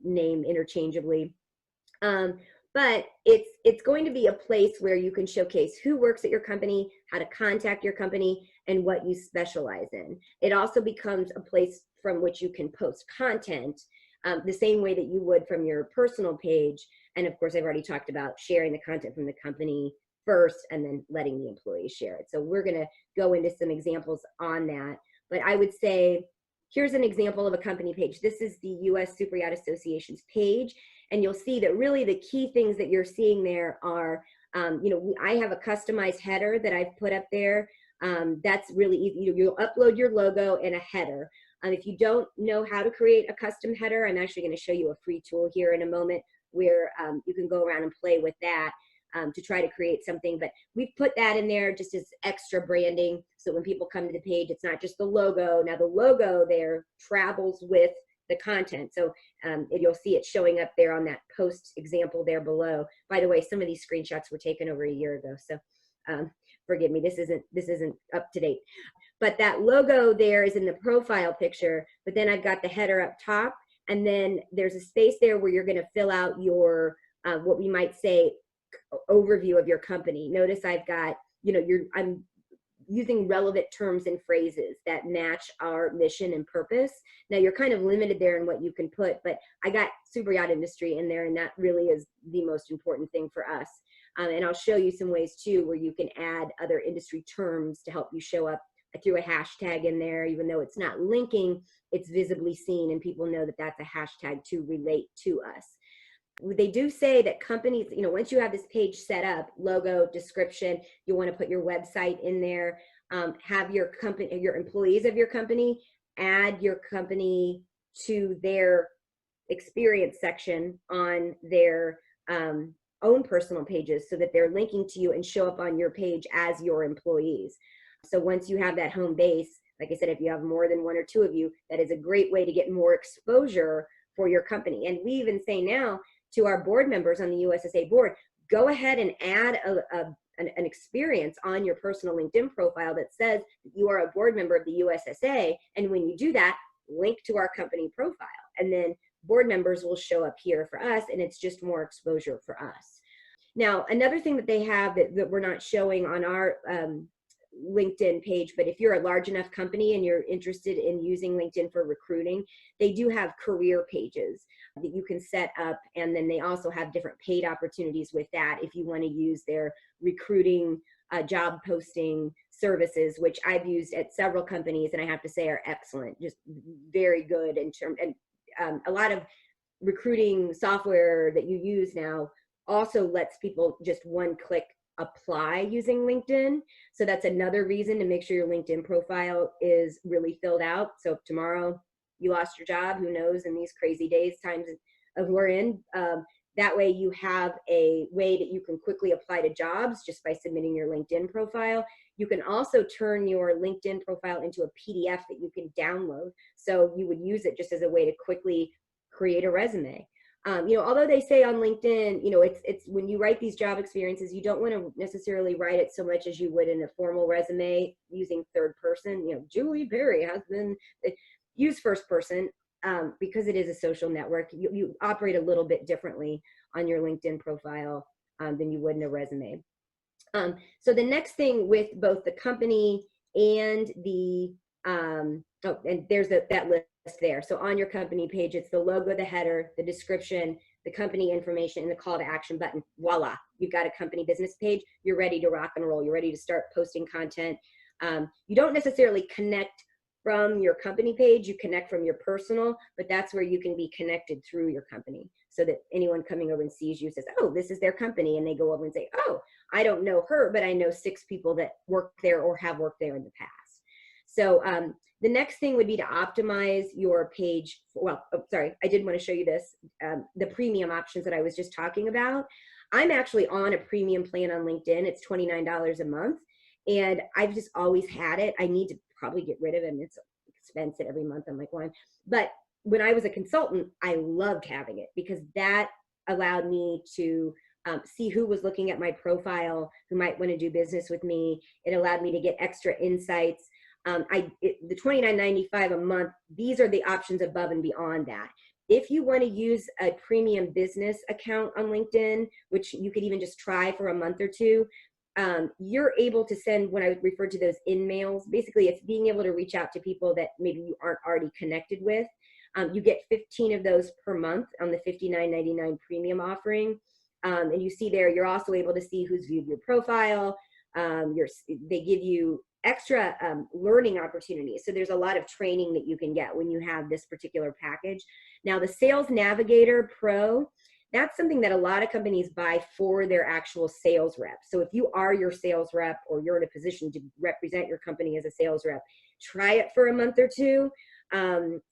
name interchangeably. But it's going to be a place where you can showcase who works at your company, how to contact your company, and what you specialize in. It also becomes a place from which you can post content the same way that you would from your personal page. And of course, I've already talked about sharing the content from the company first and then letting the employees share it. So we're going to go into some examples on that. But I would say, here's an example of a company page. This is the US Superyacht Association's page. And you'll see that really the key things that you're seeing there are, I have a customized header that I've put up there. That's really easy. You'll upload your logo and a header. If you don't know how to create a custom header, I'm actually going to show you a free tool here in a moment where you can go around and play with that to try to create something. But we've put that in there just as extra branding. So when people come to the page, it's not just the logo. Now the logo there travels with the content. So you'll see it showing up there on that post example there below. By the way, some of these screenshots were taken over a year ago. So forgive me, this isn't up to date. But that logo there is in the profile picture, but then I've got the header up top, and then there's a space there where you're gonna fill out your, what we might say, overview of your company. Notice I've got, I'm using relevant terms and phrases that match our mission and purpose. Now you're kind of limited there in what you can put, but I got Superyacht industry in there, and that really is the most important thing for us. And I'll show you some ways too where you can add other industry terms to help you show up. I threw a hashtag in there, even though it's not linking, it's visibly seen and people know that that's a hashtag to relate to us. They do say that companies, once you have this page set up, logo, description, you want to put your website in there, have your company, your employees of your company, add your company to their experience section on their own personal pages so that they're linking to you and show up on your page as your employees. So once you have that home base, like I said, if you have more than one or two of you, that is a great way to get more exposure for your company. And we even say now to our board members on the USSA board, go ahead and add an experience on your personal LinkedIn profile that says that you are a board member of the USSA. And when you do that, link to our company profile. And then board members will show up here for us, and it's just more exposure for us. Now, another thing that they have that we're not showing on our LinkedIn page, but if you're a large enough company and you're interested in using LinkedIn for recruiting, they do have career pages that you can set up, and then they also have different paid opportunities with that if you want to use their recruiting job posting services, which I've used at several companies and I have to say are excellent, just very good in terms, and a lot of recruiting software that you use now also lets people just one click apply using LinkedIn. So that's another reason to make sure your LinkedIn profile is really filled out. So if tomorrow you lost your job, who knows, in these crazy days, times of we're in, that way you have a way that you can quickly apply to jobs just by submitting your LinkedIn profile. You can also turn your LinkedIn profile into a PDF that you can download. So you would use it just as a way to quickly create a resume. Although they say on LinkedIn, it's when you write these job experiences, you don't want to necessarily write it so much as you would in a formal resume using third person. Julie Perry has been, use first person because it is a social network. You operate a little bit differently on your LinkedIn profile than you would in a resume. So the next thing with both the company and the, and there's that list there. So on your company page, it's the logo, the header, the description, the company information, and the call to action button. Voila, you've got a company business page. You're ready to rock and roll. You're ready to start posting content. You don't necessarily connect from your company page, you connect from your personal, but that's where you can be connected through your company so that anyone coming over and sees you says, oh, this is their company. And they go over and say, oh, I don't know her, but I know 6 people that work there or have worked there in the past. So the next thing would be to optimize your page. Well, oh, sorry, I did want to show you this, the premium options that I was just talking about. I'm actually on a premium plan on LinkedIn. It's $29 a month. And I've just always had it. I need to probably get rid of it. It's expensive every month. I'm like, why? But when I was a consultant, I loved having it because that allowed me to see who was looking at my profile, who might want to do business with me. It allowed me to get extra insights. The $29.95 a month, these are the options above and beyond that. If you want to use a premium business account on LinkedIn, which you could even just try for a month or two, you're able to send what I would refer to those in-mails. Basically, it's being able to reach out to people that maybe you aren't already connected with. You get 15 of those per month on the $59.99 premium offering. And you see there, you're also able to see who's viewed your profile. They give you extra learning opportunities. So there's a lot of training that you can get when you have this particular package. Now the Sales Navigator Pro, that's something that a lot of companies buy for their actual sales rep. So if you are your sales rep or you're in a position to represent your company as a sales rep, try it for a month or two.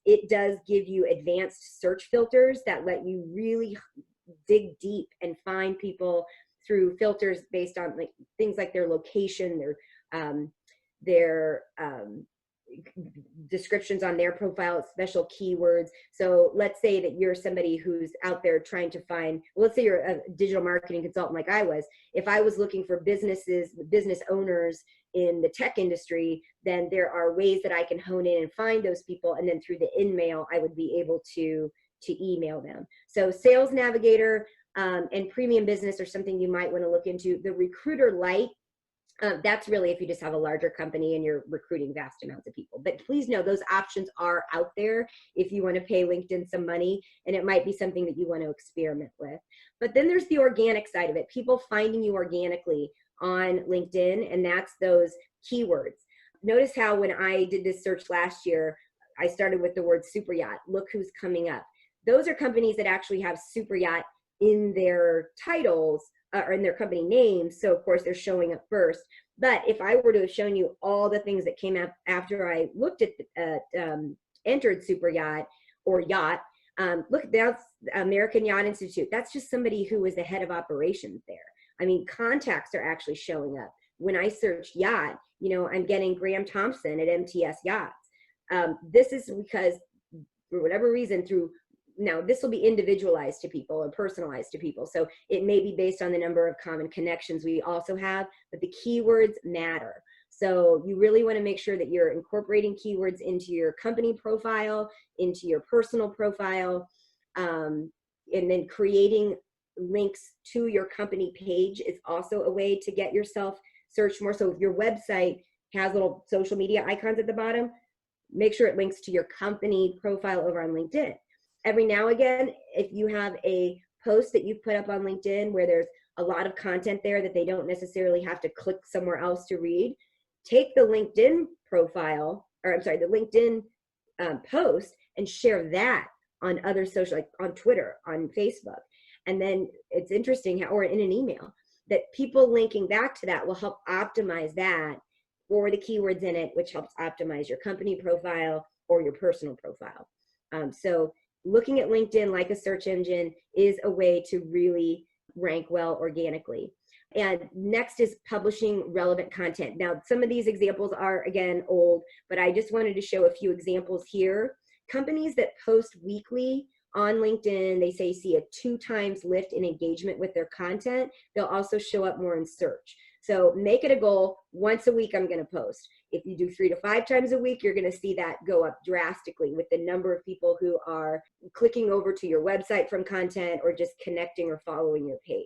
It does give you advanced search filters that let you really dig deep and find people through filters based on like things like their location, their descriptions on their profile, special keywords. So let's say that you're somebody who's out there trying to find, well, let's say you're a digital marketing consultant like I was. If I was looking for business owners in the tech industry, then there are ways that I can hone in and find those people. And then through the in-mail, I would be able to email them. So Sales Navigator and Premium Business are something you might want to look into. The Recruiter Lite, that's really if you just have a larger company and you're recruiting vast amounts of people. But please know those options are out there if you want to pay LinkedIn some money, and it might be something that you want to experiment with. But then there's the organic side of it, people finding you organically on LinkedIn, and that's those keywords. Notice how when I did this search last year, I started with the word Superyacht. Look who's coming up. Those are companies that actually have Superyacht in their titles or in their company names. So of course they're showing up first. But if I were to have shown you all the things that came up after I looked at, entered Superyacht or yacht, look, that's American Yacht Institute. That's just somebody who was the head of operations there. I mean, contacts are actually showing up. When I search yacht, you know, I'm getting Graham Thompson at MTS Yachts. This is because for whatever reason now this will be individualized to people or personalized to people. So it may be based on the number of common connections we also have, but the keywords matter. So you really want to make sure that you're incorporating keywords into your company profile, into your personal profile, and then creating links to your company page is also a way to get yourself searched more. So if your website has little social media icons at the bottom, make sure it links to your company profile over on LinkedIn. Every now and again, if you have a post that you've put up on LinkedIn where there's a lot of content there that they don't necessarily have to click somewhere else to read, take the LinkedIn profile, or I'm sorry, the LinkedIn post and share that on other social, like on Twitter, on Facebook. And then it's interesting how, or in an email, that people linking back to that will help optimize that for the keywords in it, which helps optimize your company profile or your personal profile. So looking at LinkedIn like a search engine is a way to really rank well organically. And next is publishing relevant content. Now, some of these examples are, again, old, but I just wanted to show a few examples here. Companies that post weekly on LinkedIn, they say see a 2 times lift in engagement with their content. They'll also show up more in search. So make it a goal. Once a week, I'm going to post. If you do 3 to 5 times a week, you're going to see that go up drastically with the number of people who are clicking over to your website from content or just connecting or following your page.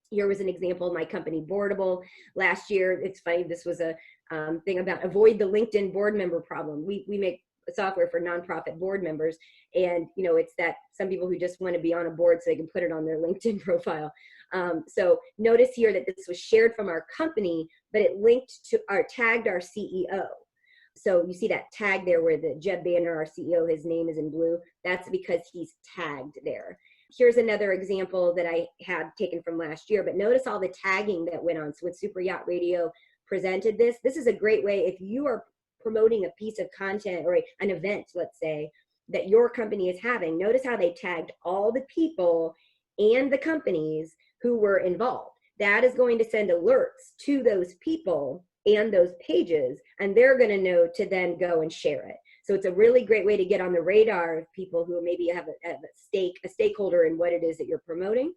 Here was an example of my company, Boardable. Last year, it's funny, this was a thing about avoid the LinkedIn board member problem. We make software for nonprofit board members, and you know, it's that some people who just want to be on a board so they can put it on their LinkedIn profile. So notice here that this was shared from our company, but it linked to tagged our CEO. So you see that tag there where the Jeb Banner, our CEO, his name is in blue. That's because he's tagged there. Here's another example that I had taken from last year, but notice all the tagging that went on. So when Superyacht Radio presented this is a great way if you are promoting a piece of content or an event, let's say, that your company is having, notice how they tagged all the people and the companies who were involved. That is going to send alerts to those people and those pages, and they're going to know to then go and share it. So it's a really great way to get on the radar of people who maybe have a stakeholder in what it is that you're promoting.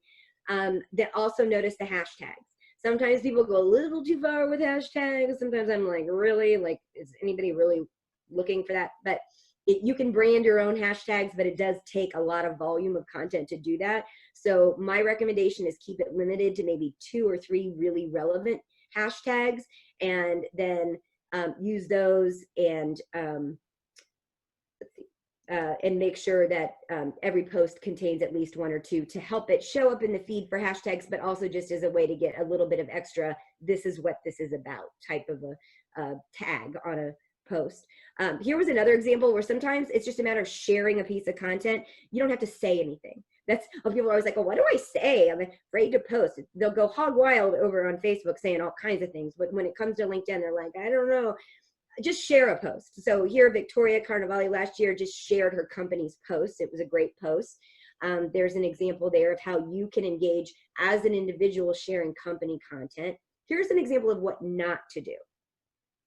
That also notice the hashtags. Sometimes people go a little too far with hashtags. Sometimes I'm like, really? Like, is anybody really looking for that? But you can brand your own hashtags, but it does take a lot of volume of content to do that. So my recommendation is keep it limited to maybe 2 or 3 really relevant hashtags, and then use those and make sure that every post contains at least 1 or 2 to help it show up in the feed for hashtags, but also just as a way to get a little bit of extra, this is what this is about type of a tag on a post. Here was another example where sometimes it's just a matter of sharing a piece of content. You don't have to say anything. That's people are always like, oh, what do I say? I'm afraid to post. They'll go hog wild over on Facebook saying all kinds of things. But when it comes to LinkedIn, they're like, I don't know. Just share a post. So here, Victoria Carnevale last year just shared her company's post. It was a great post. There's an example there of how you can engage as an individual sharing company content. Here's an example of what not to do.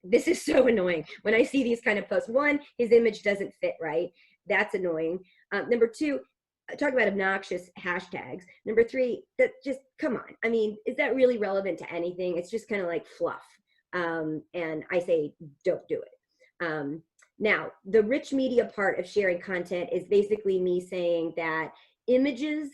This is so annoying when I see these kind of posts. 1, his image doesn't fit right. That's annoying. Number 2, talk about obnoxious hashtags. Number 3, that just, come on. I mean, is that really relevant to anything? It's just kind of like fluff. And I say, don't do it. Now, the rich media part of sharing content is basically me saying that images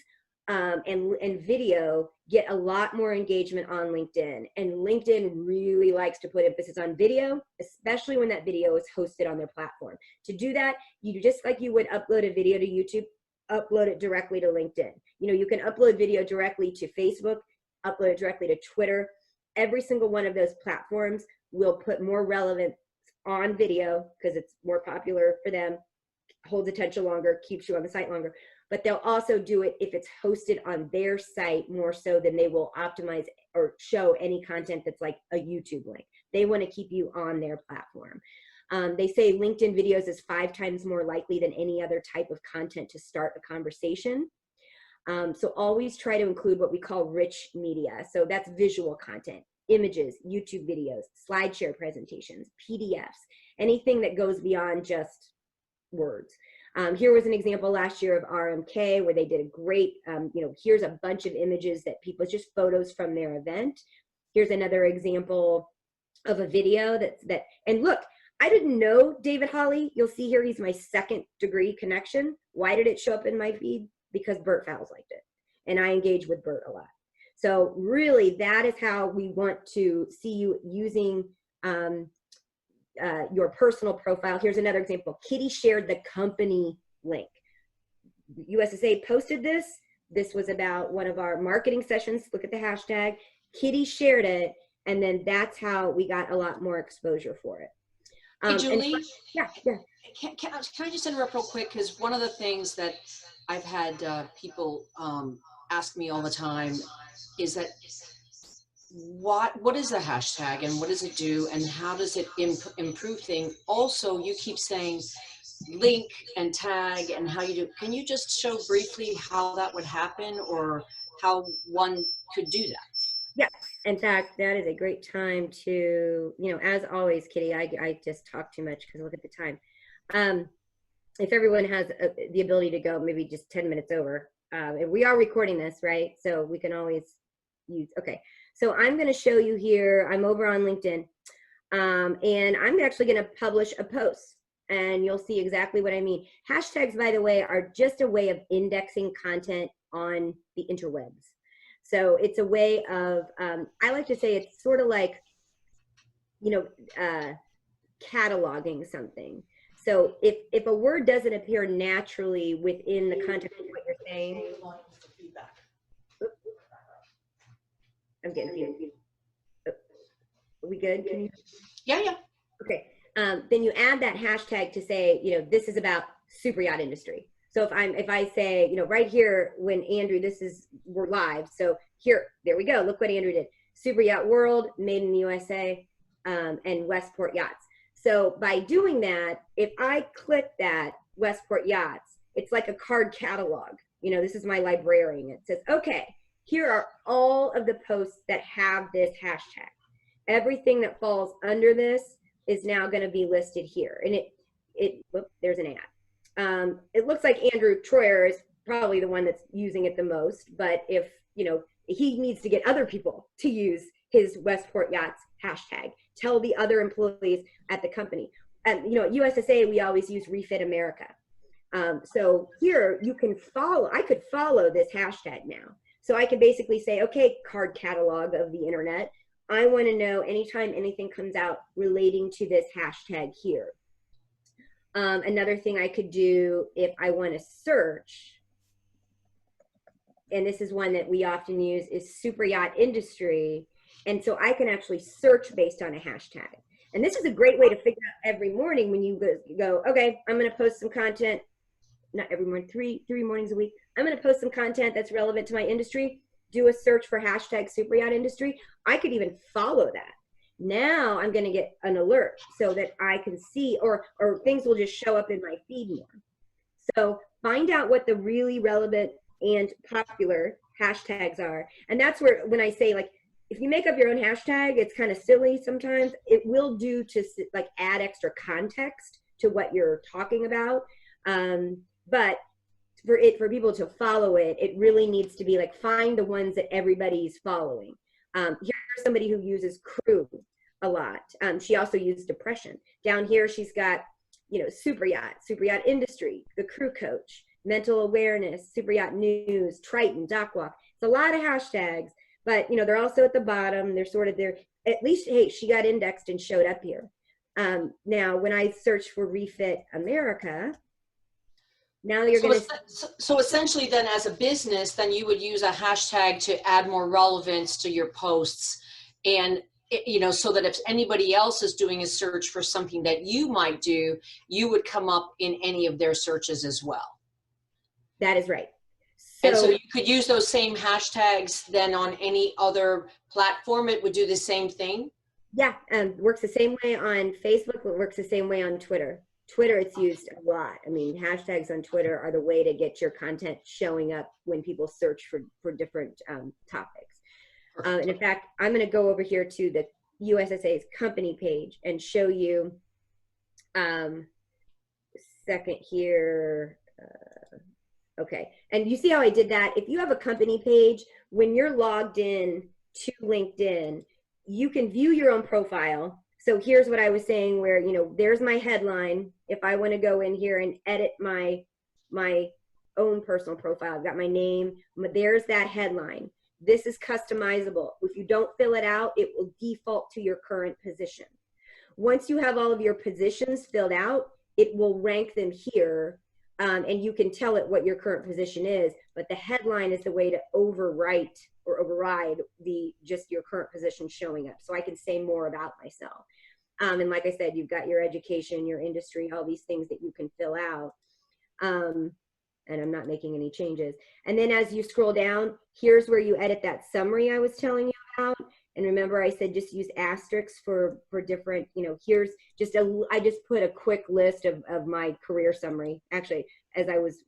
and video get a lot more engagement on LinkedIn, and LinkedIn really likes to put emphasis on video, especially when that video is hosted on their platform. To do that, you just like you would upload a video to YouTube, upload it directly to LinkedIn. You know, you can upload video directly to Facebook, upload it directly to Twitter. Every single one of those platforms will put more relevance on video because it's more popular for them, holds attention longer, keeps you on the site longer. But they'll also do it if it's hosted on their site more so than they will optimize or show any content that's like a YouTube link. They want to keep you on their platform. They say LinkedIn videos is 5 times more likely than any other type of content to start a conversation. So always try to include what we call rich media. So that's visual content, images, YouTube videos, SlideShare presentations, PDFs, anything that goes beyond just words. Here was an example last year of RMK where they did a great, here's a bunch of images that people, just photos from their event. Here's another example of a video and look, I didn't know David Hawley. You'll see here, he's my 2nd degree connection. Why did it show up in my feed? Because Bert Fowles liked it. And I engage with Bert a lot. So really, that is how we want to see you using your personal profile. Here's another example. Kitty shared the company link. USSA posted this. This was about one of our marketing sessions. Look at the hashtag. Kitty shared it. And then that's how we got a lot more exposure for it. Hey, Julie, yeah. Can I just interrupt real quick? Because one of the things that I've had people ask me all the time is that what is the hashtag and what does it do and how does it improve things? Also, you keep saying link and tag and how you do. Can you just show briefly how that would happen or how one could do that? Yeah, in fact, that is a great time to, as always, Kitty, I just talk too much because look at the time. If everyone has the ability to go maybe just 10 minutes over, and we are recording this, right? So we can always use, okay. So I'm going to show you here, I'm over on LinkedIn, and I'm actually going to publish a post, and you'll see exactly what I mean. Hashtags, by the way, are just a way of indexing content on the interwebs. So it's a way of, I like to say it's sort of like, cataloging something. So if a word doesn't appear naturally within the context of what you're saying, I'm getting feedback. Are we good? Can you? Yeah. Okay. Then you add that hashtag to say, this is about super yacht industry. So if I say, right here when Andrew, we're live. So there we go. Look what Andrew did. Super Yacht World, made in the USA, and Westport Yachts. So by doing that, if I click that Westport Yachts, it's like a card catalog. You know, this is my librarian. It says, okay, here are all of the posts that have this hashtag. Everything that falls under this is now going to be listed here. And whoop, there's an ad. It looks like Andrew Troyer is probably the one that's using it the most, but if, you know, he needs to get other people to use his Westport Yachts hashtag. Tell the other employees at the company. And, you know, at USSA, we always use Refit America. So here you can follow, I could follow this hashtag now. So I could basically say, okay, card catalog of the internet, I want to know anytime anything comes out relating to this hashtag here. Another thing I could do if I want to search, and this is one that we often use, is Superyacht industry. And so I can actually search based on a hashtag. And this is a great way to figure out every morning when you go, okay, I'm going to post some content, not every morning, three mornings a week. I'm going to post some content that's relevant to my industry. Do a search for hashtag Superyacht industry. I could even follow that. Now I'm going to get an alert so that I can see, or things will just show up in my feed more. So find out what the really relevant and popular hashtags are. And that's where, when I say, like, if you make up your own hashtag, it's kind of silly sometimes. It will do to like add extra context to what you're talking about. But for people to follow it, it really needs to be like, find the ones that everybody's following. Here's somebody who uses crew a lot. She also used depression. Down here, she's got, you know, Superyacht industry, the crew coach, mental awareness, Superyacht news, Triton, Dockwalk. It's a lot of hashtags, but, you know, they're also at the bottom. They're sort of there. At least, hey, she got indexed and showed up here. Now, when I search for Refit America, now you're going to. So essentially then, as a business, then you would use a hashtag to add more relevance to your posts. And, you know, so that if anybody else is doing a search for something that you might do, you would come up in any of their searches as well. That is right. And so you could use those same hashtags then on any other platform. It would do the same thing? Yeah, works the same way on Facebook. It works the same way on Twitter. Twitter, it's used a lot. I mean, hashtags on Twitter are the way to get your content showing up when people search for different topics. And in fact, I'm going to go over here to the USSA's company page and show you second here. Okay, and you see how I did that? If you have a company page, when you're logged in to LinkedIn, you can view your own profile. So here's what I was saying, where, you know, there's my headline. If I want to go in here and edit my own personal profile, I've got my name, there's that headline. This is customizable. If you don't fill it out, it will default to your current position. Once you have all of your positions filled out, it will rank them here. And you can tell it what your current position is, but the headline is the way to overwrite or override just your current position showing up. So I can say more about myself. And like I said, you've got your education, your industry, all these things that you can fill out. And I'm not making any changes. And then as you scroll down, here's where you edit that summary I was telling you about. And remember, I said just use asterisks for different, you know, here's just I just put a quick list of my career summary. Actually, as I was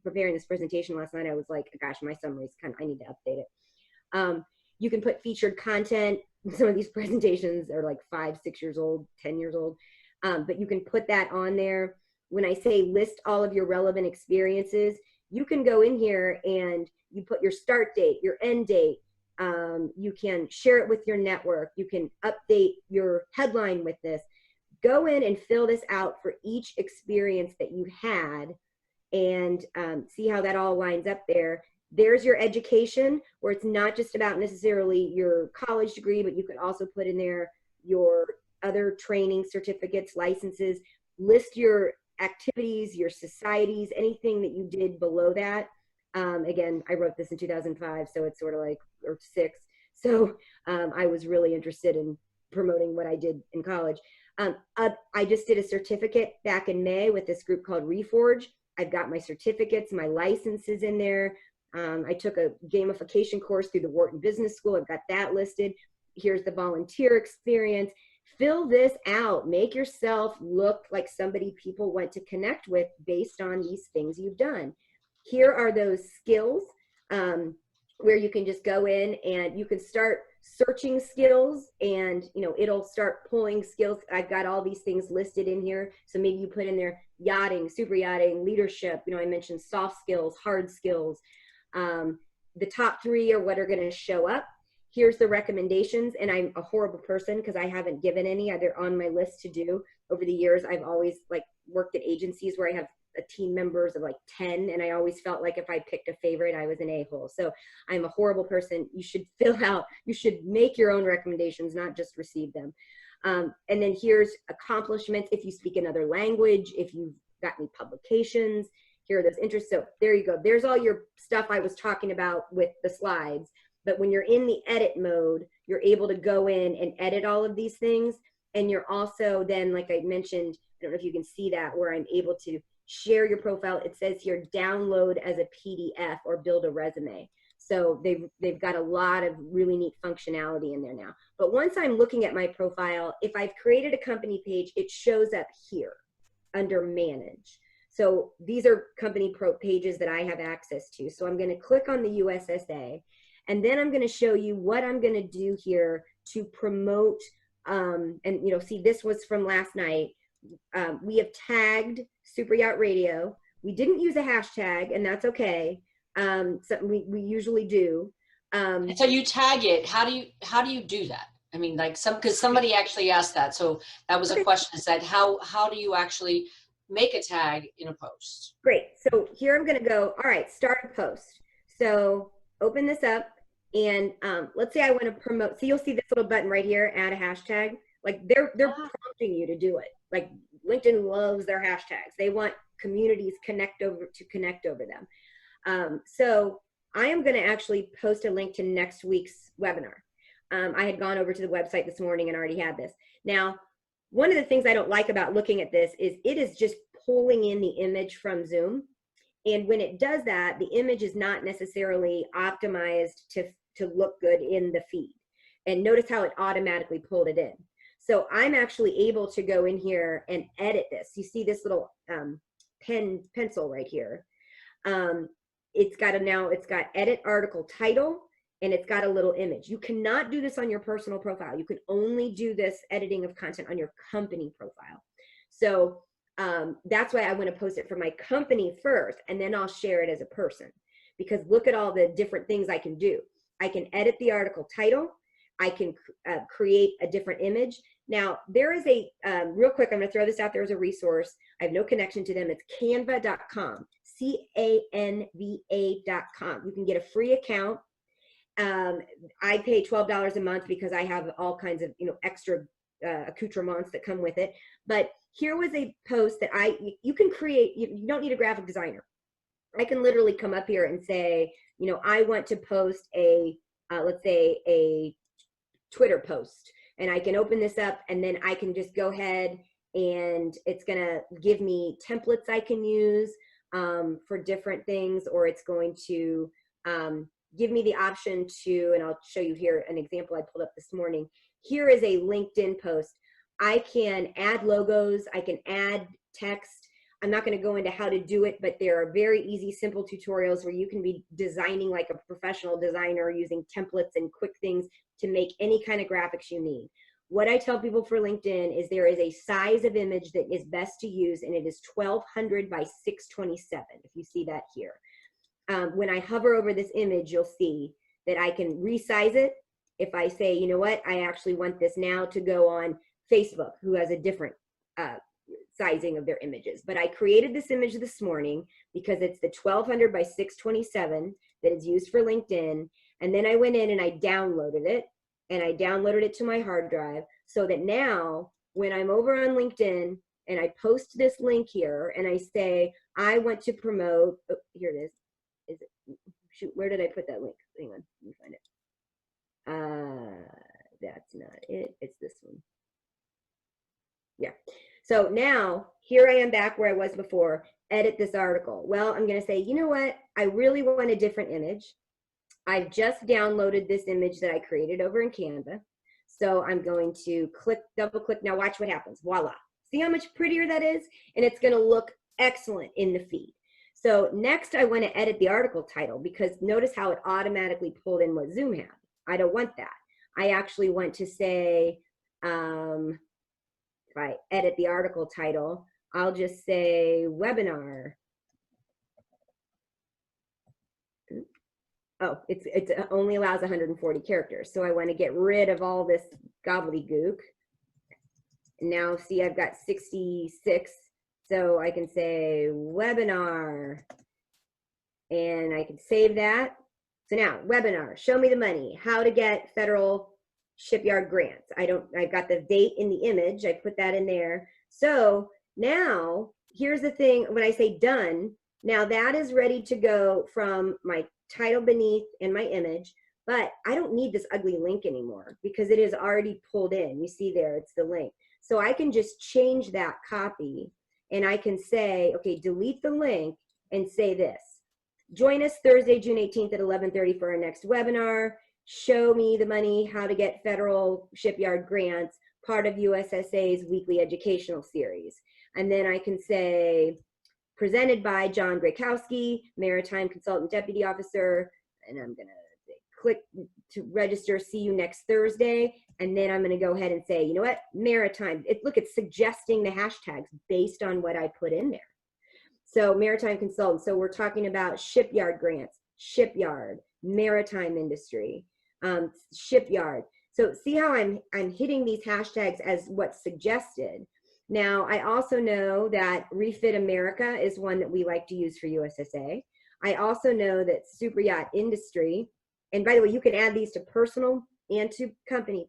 preparing this presentation last night, I was like, gosh, my summary is I need to update it. You can put featured content. Some of these presentations are like 5, 6 years old, 10 years old. But you can put that on there. When I say list all of your relevant experiences, you can go in here and you put your start date, your end date. You can share it with your network. You can update your headline with this. Go in and fill this out for each experience that you had and see how that all lines up there. There's your education, where it's not just about necessarily your college degree, but you could also put in there your other training certificates, licenses, list your activities, your societies, anything that you did below that. Again, I wrote this in 2005, so it's sort of like, or 6. So I was really interested in promoting what I did in college. I just did a certificate back in May with this group called Reforge. I've got my certificates, my licenses in there. I took a gamification course through the Wharton Business School. I've got that listed. Here's the volunteer experience. Fill this out. Make yourself look like somebody people want to connect with based on these things you've done. Here are those skills where you can just go in and you can start searching skills, and it'll start pulling skills. I've got all these things listed in here. So maybe you put in there yachting, super yachting, leadership. I mentioned soft skills, hard skills. The top 3 are what are going to show up. Here's the recommendations, and I'm a horrible person because I haven't given any. They're on my list to do. Over the years, I've always worked at agencies where I have a team members of 10, and I always felt like if I picked a favorite, I was an a-hole. So I'm a horrible person. You should you should make your own recommendations, not just receive them. And then here's accomplishments. If you speak another language, if you've got any publications, here are those interests. So there you go. There's all your stuff I was talking about with the slides. But when you're in the edit mode, you're able to go in and edit all of these things. And you're also then, like I mentioned, I don't know if you can see that, where I'm able to share your profile. It says here, download as a PDF or build a resume. So they've got a lot of really neat functionality in there now. But once I'm looking at my profile, if I've created a company page, it shows up here under manage. So these are company pages that I have access to. So I'm going to click on the USSA. And then I'm going to show you what I'm going to do here to promote, and see, this was from last night. We have tagged Superyacht Radio. We didn't use a hashtag, and that's okay. Something we usually do. So you tag it. How do you do that? I mean, because somebody actually asked that. So that was a question, is that how do you actually make a tag in a post? Great. So here I'm going to go, all right, start a post. So open this up. And let's say I want to promote. So you'll see this little button right here, add a hashtag. They're prompting you to do it. LinkedIn loves their hashtags. They want communities to connect over them. So I am going to actually post a link to next week's webinar. I had gone over to the website this morning and already had this. Now, one of the things I don't like about looking at this is it is just pulling in the image from Zoom. And when it does that, the image is not necessarily optimized to look good in the feed. And notice how it automatically pulled it in. So I'm actually able to go in here and edit this. You see this little pencil right here. It's got edit article title, and it's got a little image. You cannot do this on your personal profile. You can only do this editing of content on your company profile. So that's why I want to post it for my company first, and then I'll share it as a person, because look at all the different things I can do. I can edit the article title. I can create a different image. Now, there is a, real quick, I'm going to throw this out there as a resource. I have no connection to them. It's canva.com, canva.com. You can get a free account. I pay $12 a month because I have all kinds of, extra accoutrements that come with it. But here was a post that you can create. You don't need a graphic designer. I can literally come up here and say, I want to post let's say a Twitter post, and I can open this up, and then I can just go ahead, and it's going to give me templates I can use for different things, or it's going to give me the option to, and I'll show you here an example I pulled up this morning. Here is a LinkedIn post. I can add logos, I can add text. I'm not going to go into how to do it, but there are very easy, simple tutorials where you can be designing like a professional designer using templates and quick things to make any kind of graphics you need. What I tell people for LinkedIn is there is a size of image that is best to use, and it is 1200 by 627, if you see that here. When I hover over this image, you'll see that I can resize it. If I say, you know what, I actually want this now to go on Facebook, who has a different sizing of their images. But I created this image this morning because it's the 1200 by 627 that is used for LinkedIn. And then I went in and I downloaded it, and I downloaded it to my hard drive, so that now when I'm over on LinkedIn and I post this link here and I say, I want to promote, oh, here it is. Is it, shoot, where did I put that link? Hang on, let me find it. That's not it. It's this one. Yeah. So now here I am back where I was before. Edit this article. Well, I'm going to say, you know what? I really want a different image. I've just downloaded this image that I created over in Canva. So I'm going to click, double click. Now watch what happens. Voila. See how much prettier that is? And it's going to look excellent in the feed. So next I want to edit the article title, because notice how it automatically pulled in what Zoom had. I don't want that. I actually want to say, if I edit the article title, I'll just say webinar. Oh, it only allows 140 characters. So I want to get rid of all this gobbledygook. Now see, I've got 66. So I can say webinar, and I can save that. So now webinar, show me the money, how to get federal shipyard grants. I've got the date in the image. I put that in there. So now here's the thing, when I say done, now that is ready to go from my title beneath and my image, but I don't need this ugly link anymore because it is already pulled in. You see there, it's the link. So I can just change that copy, and I can say, okay, delete the link and say this. Join us Thursday, June 18th at 11:30 for our next webinar. Show me the money, how to get federal shipyard grants, part of USSA's weekly educational series. And then I can say, presented by John Grakowski, Maritime Consultant Deputy Officer, and I'm gonna click to register, see you next Thursday, and then I'm gonna go ahead and say, you know what, Maritime, look, it's suggesting the hashtags based on what I put in there. So Maritime Consultant, so we're talking about shipyard grants, shipyard, maritime industry, shipyard. So see how I'm hitting these hashtags as what's suggested. Now, I also know that Refit America is one that we like to use for USSA. I also know that Superyacht industry, and by the way, you can add these to personal and to company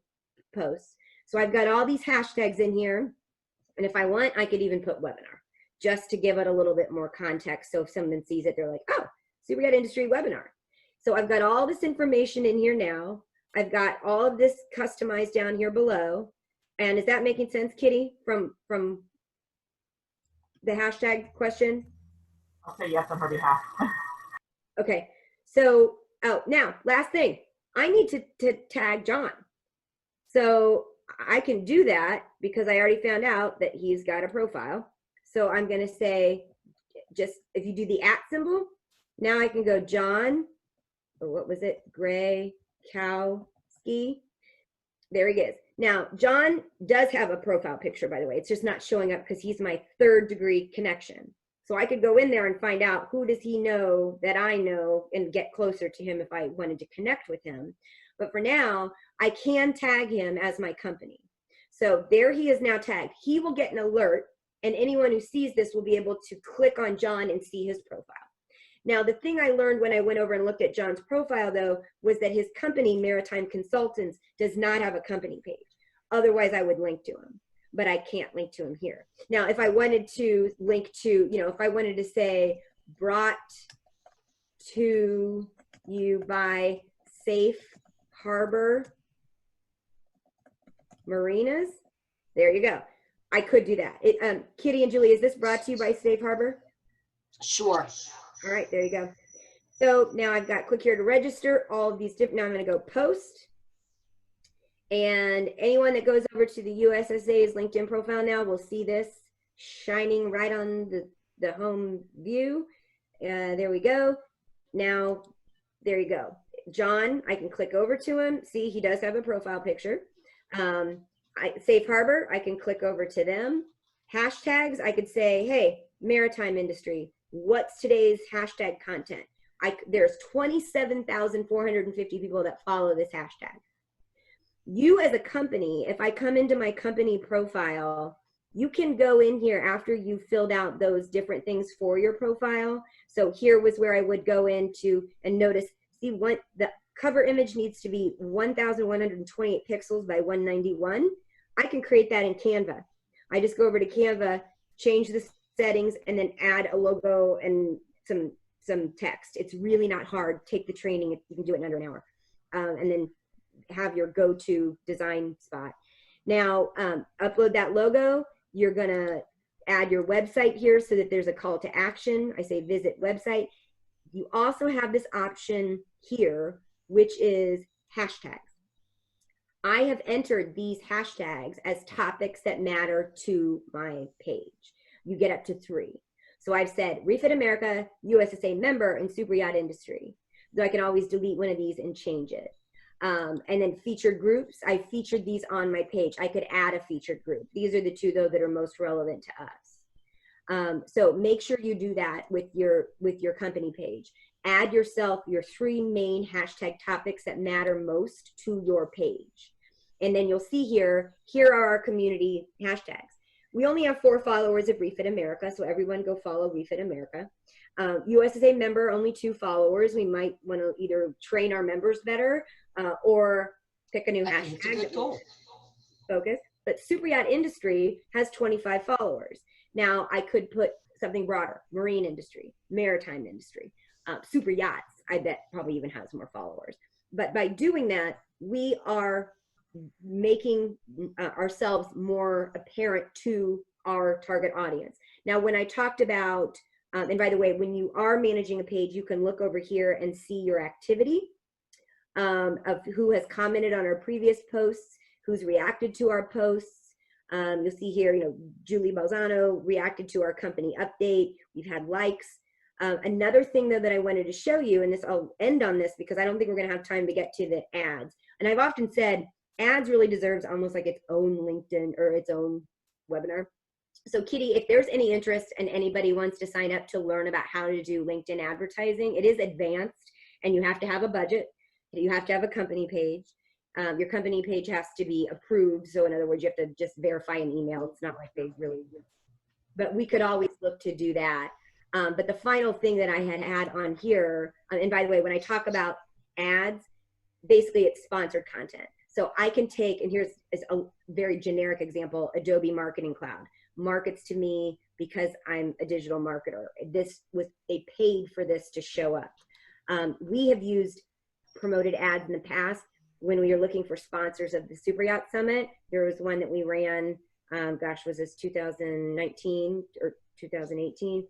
posts. So I've got all these hashtags in here, and if I want, I could even put webinar, just to give it a little bit more context. So if someone sees it, they're like, oh, Superyacht industry webinar. So I've got all this information in here now. I've got all of this customized down here below. And is that making sense, Kitty, from the hashtag question? I'll say yes on her behalf. Okay, so now last thing, I need to tag John. So I can do that because I already found out that he's got a profile. So I'm gonna say, just if you do the @ symbol, now I can go John, or what was it, Grakowski. There he is. Now, John does have a profile picture, by the way. It's just not showing up because he's my 3rd degree connection. So I could go in there and find out who does he know that I know and get closer to him if I wanted to connect with him. But for now, I can tag him as my company. So there he is now tagged. He will get an alert, and anyone who sees this will be able to click on John and see his profile. Now, the thing I learned when I went over and looked at John's profile, though, was that his company, Maritime Consultants, does not have a company page. Otherwise, I would link to him, but I can't link to him here. Now, if I wanted to link to, if I wanted to say, brought to you by Safe Harbor Marinas, there you go. I could do that. Kitty and Julie, is this brought to you by Safe Harbor? Sure. All right, there you go. So now I've got click here to register, all of these different, now I'm gonna go post. And anyone that goes over to the USSA's LinkedIn profile now will see this shining right on the home view. There we go. Now, there you go. John, I can click over to him. See, he does have a profile picture. Safe Harbor, I can click over to them. Hashtags, I could say, hey, maritime industry, what's today's hashtag content? There's 27,450 people that follow this hashtag. You as a company, if I come into my company profile, you can go in here after you filled out those different things for your profile. So here was where I would go into and notice, see, the cover image needs to be 1,128 pixels by 191. I can create that in Canva. I just go over to Canva, change the settings, and then add a logo and some text. It's really not hard. Take the training. You can do it in under an hour. And then have your go-to design spot. Now, upload that logo. You're gonna add your website here so that there's a call to action. I say visit website. You also have this option here, which is hashtags. I have entered these hashtags as topics that matter to my page. You get up to 3. So I've said Refit America, USSA member, and Superyacht industry. So I can always delete one of these and change it. And then featured groups, I featured these on my page. I could add a featured group. These are the 2 though that are most relevant to us. So make sure you do that with your company page. Add yourself your 3 main hashtag topics that matter most to your page. And then you'll see here are our community hashtags. We only have 4 followers of Refit America, so everyone go follow Refit America. USSA member, only 2 followers. We might want to either train our members better or pick a new hashtag. Focus. But Superyacht industry has 25 followers. Now I could put something broader: marine industry, maritime industry, super yachts. I bet probably even has more followers. But by doing that, we are making ourselves more apparent to our target audience. Now, when I talked about, and by the way, when you are managing a page, you can look over here and see your activity of who has commented on our previous posts, who's reacted to our posts. You'll see here, Julie Balzano reacted to our company update. We've had likes. Another thing though that I wanted to show you, and I'll end on this because I don't think we're gonna have time to get to the ads. And I've often said, ads really deserves almost like its own LinkedIn or its own webinar. So Kitty, if there's any interest and anybody wants to sign up to learn about how to do LinkedIn advertising, it is advanced and you have to have a budget. You have to have a company page. Your company page has to be approved. So in other words, you have to just verify an email. It's not like they really, but we could always look to do that. But the final thing that I had on here, and by the way, when I talk about ads, basically it's sponsored content. So I can take, and here's a very generic example, Adobe Marketing Cloud markets to me because I'm a digital marketer. They paid for this to show up. We have used promoted ads in the past when we were looking for sponsors of the Superyacht Summit. There was one that we ran, was this 2019 or 2018?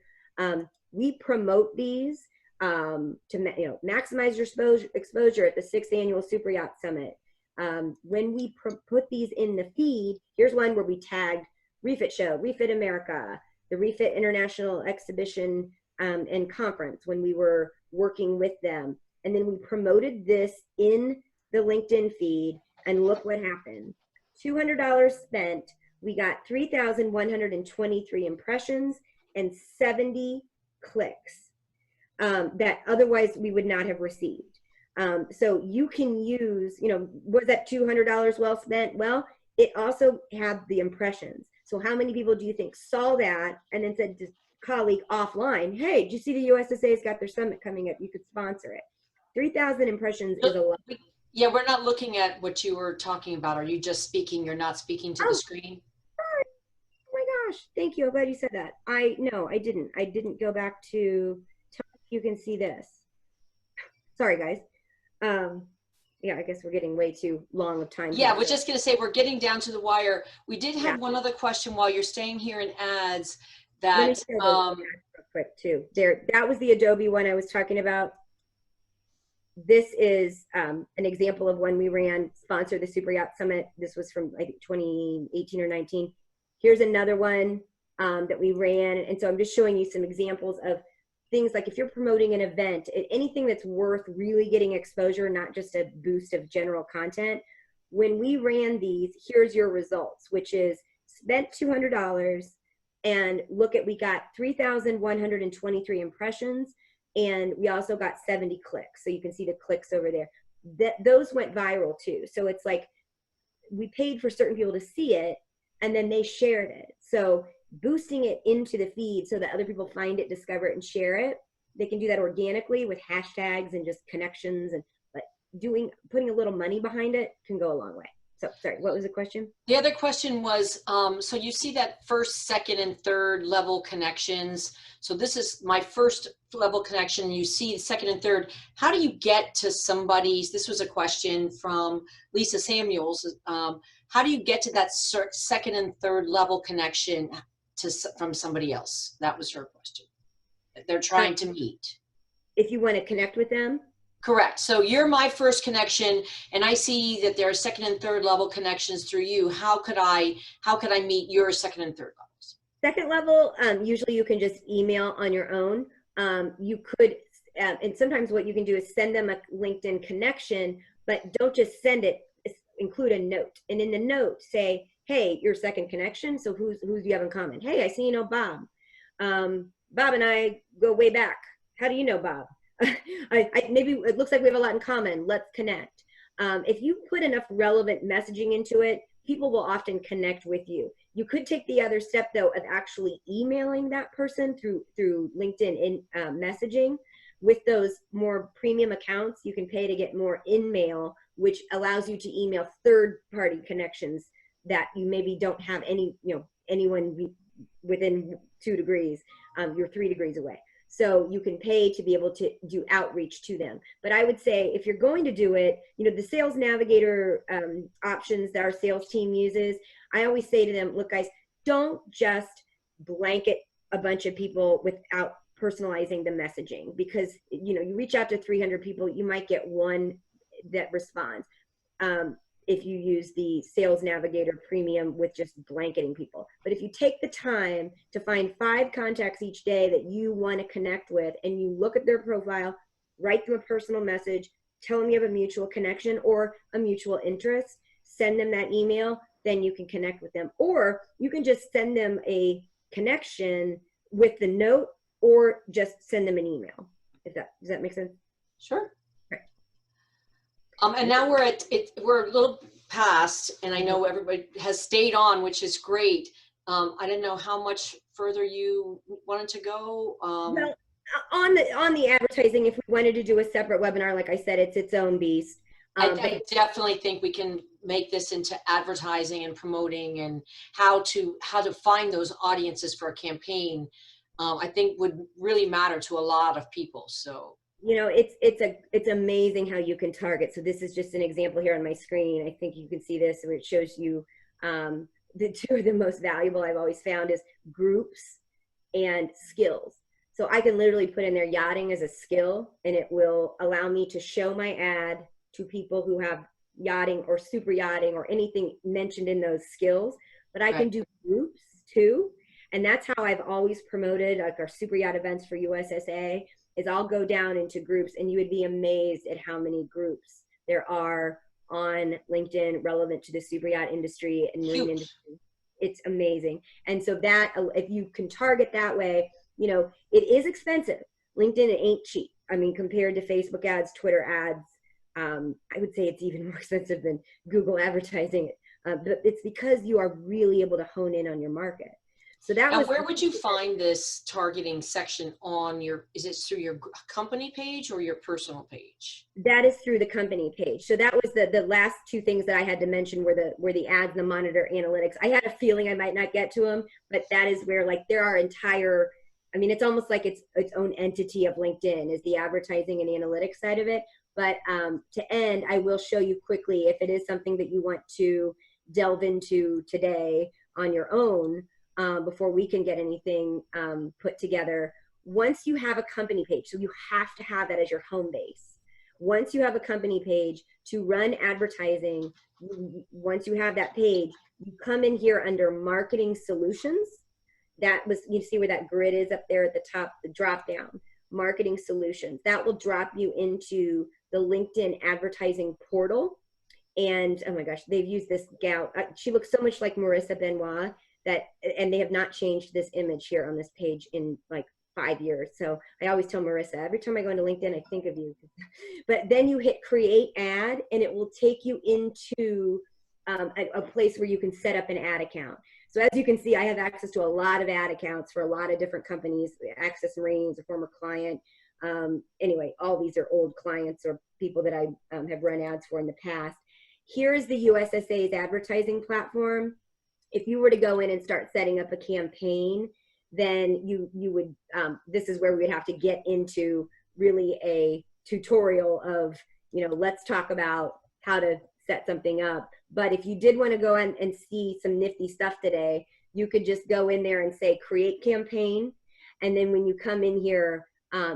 We promote these to maximize your exposure at the 6th annual Superyacht Summit. When we put these in the feed, here's one where we tagged Refit Show, Refit America, the Refit International Exhibition and Conference when we were working with them. And then we promoted this in the LinkedIn feed, and look what happened. $200 spent. We got 3,123 impressions and 70 clicks that otherwise we would not have received. So you can use, was that $200 well spent? Well, it also had the impressions. So how many people do you think saw that and then said to colleague offline, hey, did you see the USSA's got their summit coming up? You could sponsor it. 3,000 impressions is a lot. Yeah, we're not looking at what you were talking about. Are you just speaking? You're not speaking to the screen? Oh my gosh, thank you. I'm glad you said that. No, I didn't. I didn't go back to, you can see this. Sorry, guys. Yeah, I guess we're getting way too long of time. Yeah, I was just going to say, we're getting down to the wire. We did have one other question while you're staying here in ads that, real quick too. That was the Adobe one I was talking about. This is an example of when we sponsored the Superyacht Summit. This was from like 2018 or 19. Here's another one that we ran. And so I'm just showing you some examples of things like if you're promoting an event, anything that's worth really getting exposure, not just a boost of general content. When we ran these, here's your results, which is spent $200 and we got 3,123 impressions. And we also got 70 clicks. So you can see the clicks over there. Those went viral too. So it's like we paid for certain people to see it and then they shared it. So boosting it into the feed so that other people find it, discover it, and share it. They can do that organically with hashtags and just connections, but putting a little money behind it can go a long way. So sorry, what was the question? The other question was, so you see that first, second, and third level connections. So this is my first level connection. You see second and third. How do you get to somebody's, this was a question from Lisa Samuels. How do you get to that second and third level connection from somebody else? That was her question. They're trying to meet. If you want to connect with them? Correct. So you're my first connection, and I see that there are second and third level connections through you. How could I meet your second and third levels? Second level, usually you can just email on your own. You could, and sometimes what you can do is send them a LinkedIn connection, but don't just send it, include a note. And in the note say, hey, your second connection, so who do you have in common? Hey, I see you know Bob. Bob and I go way back. How do you know Bob? Maybe it looks like we have a lot in common. Let's connect. If you put enough relevant messaging into it, people will often connect with you. You could take the other step though of actually emailing that person through LinkedIn in messaging. With those more premium accounts, you can pay to get more in mail, which allows you to email third-party connections that you maybe don't have anyone within 2 degrees. You're 3 degrees away. So you can pay to be able to do outreach to them. But I would say if you're going to do it, the sales navigator options that our sales team uses, I always say to them, look guys, don't just blanket a bunch of people without personalizing the messaging, because you reach out to 300 people, you might get one that responds. If you use the Sales Navigator Premium with just blanketing people. But if you take the time to find 5 contacts each day that you want to connect with, and you look at their profile, write them a personal message, tell them you have a mutual connection or a mutual interest, send them that email, then you can connect with them. Or you can just send them a connection with the note, or just send them an email. Does that make sense? Sure. And now we're we're a little past, and I know everybody has stayed on, which is great. I didn't know how much further you wanted to go. Well, on the advertising, if we wanted to do a separate webinar, like I said, it's its own beast. I definitely think we can make this into advertising and promoting, and how to find those audiences for a campaign. I think would really matter to a lot of people. So. It's amazing how you can target. So this is just an example here on my screen. I think you can see this, where it shows you the 2 of the most valuable I've always found is groups and skills. So I can literally put in there yachting as a skill, and it will allow me to show my ad to people who have yachting or super yachting or anything mentioned in those skills. But I can do groups too. And that's how I've always promoted like our super yacht events for USSA. Is I'll go down into groups, and you would be amazed at how many groups there are on LinkedIn relevant to the super yacht industry and marine industry. It's amazing. And so that, if you can target that way, it is expensive. LinkedIn ain't cheap. I mean, compared to Facebook ads, Twitter ads, I would say it's even more expensive than Google advertising. But it's because you are really able to hone in on your market. So that now, was. where would you find this targeting section on is it through your company page or your personal page? That is through the company page. So that was the last 2 things that I had to mention were the ads and the monitor analytics. I had a feeling I might not get to them, but that is where there are entire, it's almost like it's its own entity of LinkedIn is the advertising and analytics side of it. But to end, I will show you quickly if it is something that you want to delve into today on your own. Before we can get anything put together. Once you have a company page, so you have to have that as your home base. Once you have a company page to run advertising, once you have that page, you come in here under marketing solutions. You see where that grid is up there at the top, the drop down, marketing solutions. That will drop you into the LinkedIn advertising portal. And oh my gosh, they've used this gal. She looks so much like Marissa Benoit. And they have not changed this image here on this page in 5 years. So I always tell Marissa, every time I go into LinkedIn, I think of you. But then you hit create ad, and it will take you into a place where you can set up an ad account. So as you can see, I have access to a lot of ad accounts for a lot of different companies. Access Marine is a former client. Anyway, all these are old clients or people that I have run ads for in the past. Here is the USSA's advertising platform. If you were to go in and start setting up a campaign, then you would, this is where we would have to get into really a tutorial of, let's talk about how to set something up. But if you did want to go in and see some nifty stuff today, you could just go in there and say, create campaign. And then when you come in here,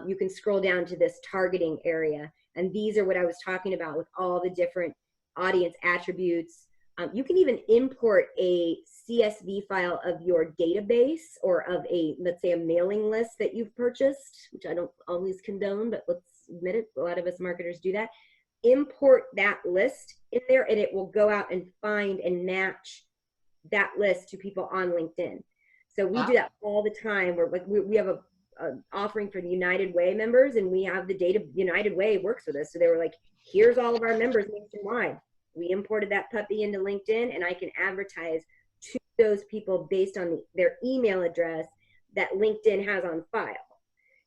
you can scroll down to this targeting area. And these are what I was talking about with all the different audience attributes. You can even import a CSV file of your database or of a, let's say, a mailing list that you've purchased, which I don't always condone, but let's admit it, a lot of us marketers do that. Import that list in there and it will go out and find and match that list to people on LinkedIn. So we do that all the time. We're like, we have a offering for the United Way members, and we have the data. United Way works with us. So they were like, here's all of our members nationwide. We imported that puppy into LinkedIn, and I can advertise to those people based on their email address that LinkedIn has on file.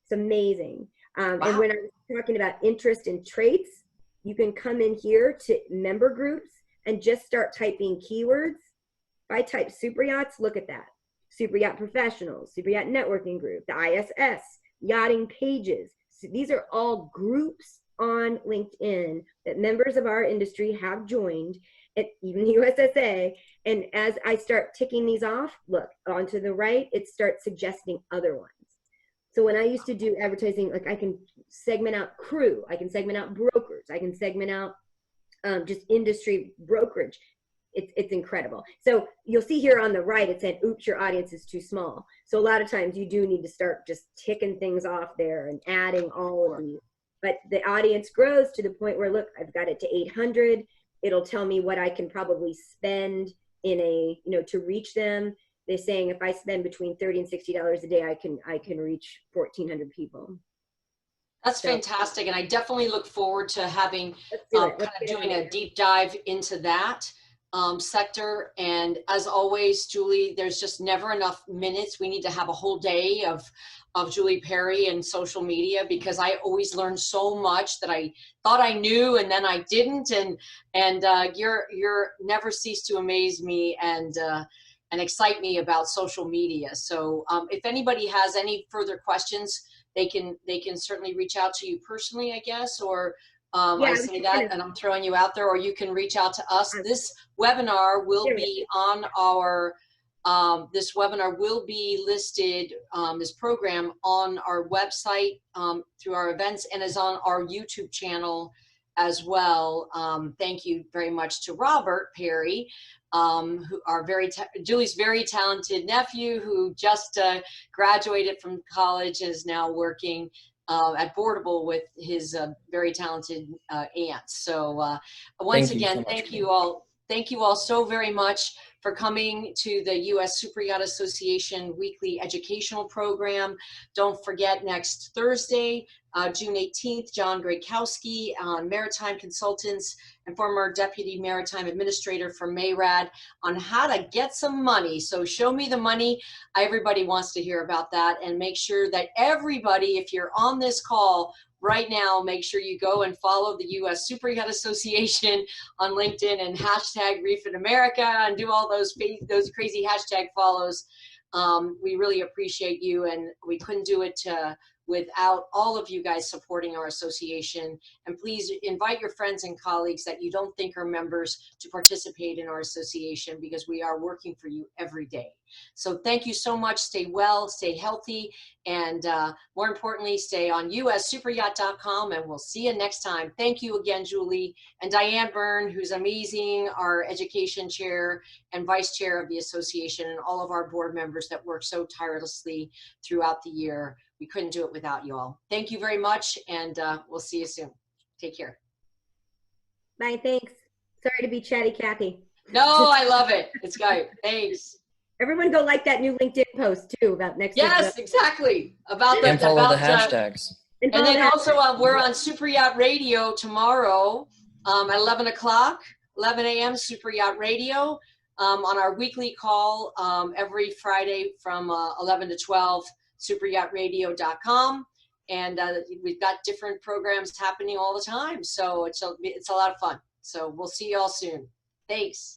It's amazing. And when I was talking about interest and traits, you can come in here to member groups and just start typing keywords. If I type super yachts, look at that. Super yacht professionals, super yacht networking group, the ISS, yachting pages. So these are all groups on LinkedIn that members of our industry have joined, and even USSA. And as I start ticking these off, look, on to the right, it starts suggesting other ones. So when I used to do advertising, like I can segment out crew, I can segment out brokers, I can segment out just industry brokerage. It's incredible. So you'll see here on the right, it said, oops, your audience is too small. So a lot of times you do need to start just ticking things off there and adding all of these. But the audience grows to the point where, look, I've got it to 800. It'll tell me what I can probably spend in a, to reach them. They're saying if I spend between $30 and $60 a day, I can reach 1,400 people. That's fantastic. And I definitely look forward to having kind of doing a deep dive into that sector. And as always, Julie, there's just never enough minutes. We need to have a whole day of Julie Perry and social media, because I always learn so much that I thought I knew and then I didn't. And you're never cease to amaze me and excite me about social media. So if anybody has any further questions, they can certainly reach out to you personally, I guess, or I say that and I'm throwing you out there, or you can reach out to us. This webinar will be on our, this webinar will be listed, this program on our website through our events, and is on our YouTube channel as well. Thank you very much to Robert Perry, who are Julie's very talented nephew, who just graduated from college and is now working at Boardable with his very talented aunts. So once again, thank you all. Thank you all so very much for coming to the U.S. Superyacht Association weekly educational program. Don't forget, next Thursday, June 18th, John Grakowski, Maritime Consultants and former Deputy Maritime Administrator for MARAD, on how to get some money. So show me the money. Everybody wants to hear about that. And make sure that everybody, if you're on this call right now, make sure you go and follow the U.S. Superyacht Association on LinkedIn and hashtag Reef in America and do all those crazy hashtag follows. We really appreciate you, and we couldn't do it without all of you guys supporting our association. And please invite your friends and colleagues that you don't think are members to participate in our association, because we are working for you every day. So thank you so much. Stay well, stay healthy, and more importantly, stay on ussuperyacht.com, and we'll see you next time. Thank you again, Julie, and Diane Byrne, who's amazing, our education chair and vice chair of the association, and all of our board members that work so tirelessly throughout the year. We couldn't do it without you all. Thank you very much, and we'll see you soon. Take care. Bye, thanks. Sorry to be chatty Kathy. No, I love it. It's great. Thanks. Everyone go like that new LinkedIn post too about next week. Yes, exactly. About the, and follow the hashtags. And then also we're on Super Yacht Radio tomorrow at 11 o'clock, 11 a.m. Super Yacht Radio on our weekly call every Friday from 11 to 12, superyachtradio.com. And we've got different programs happening all the time. So it's a lot of fun. So we'll see you all soon. Thanks.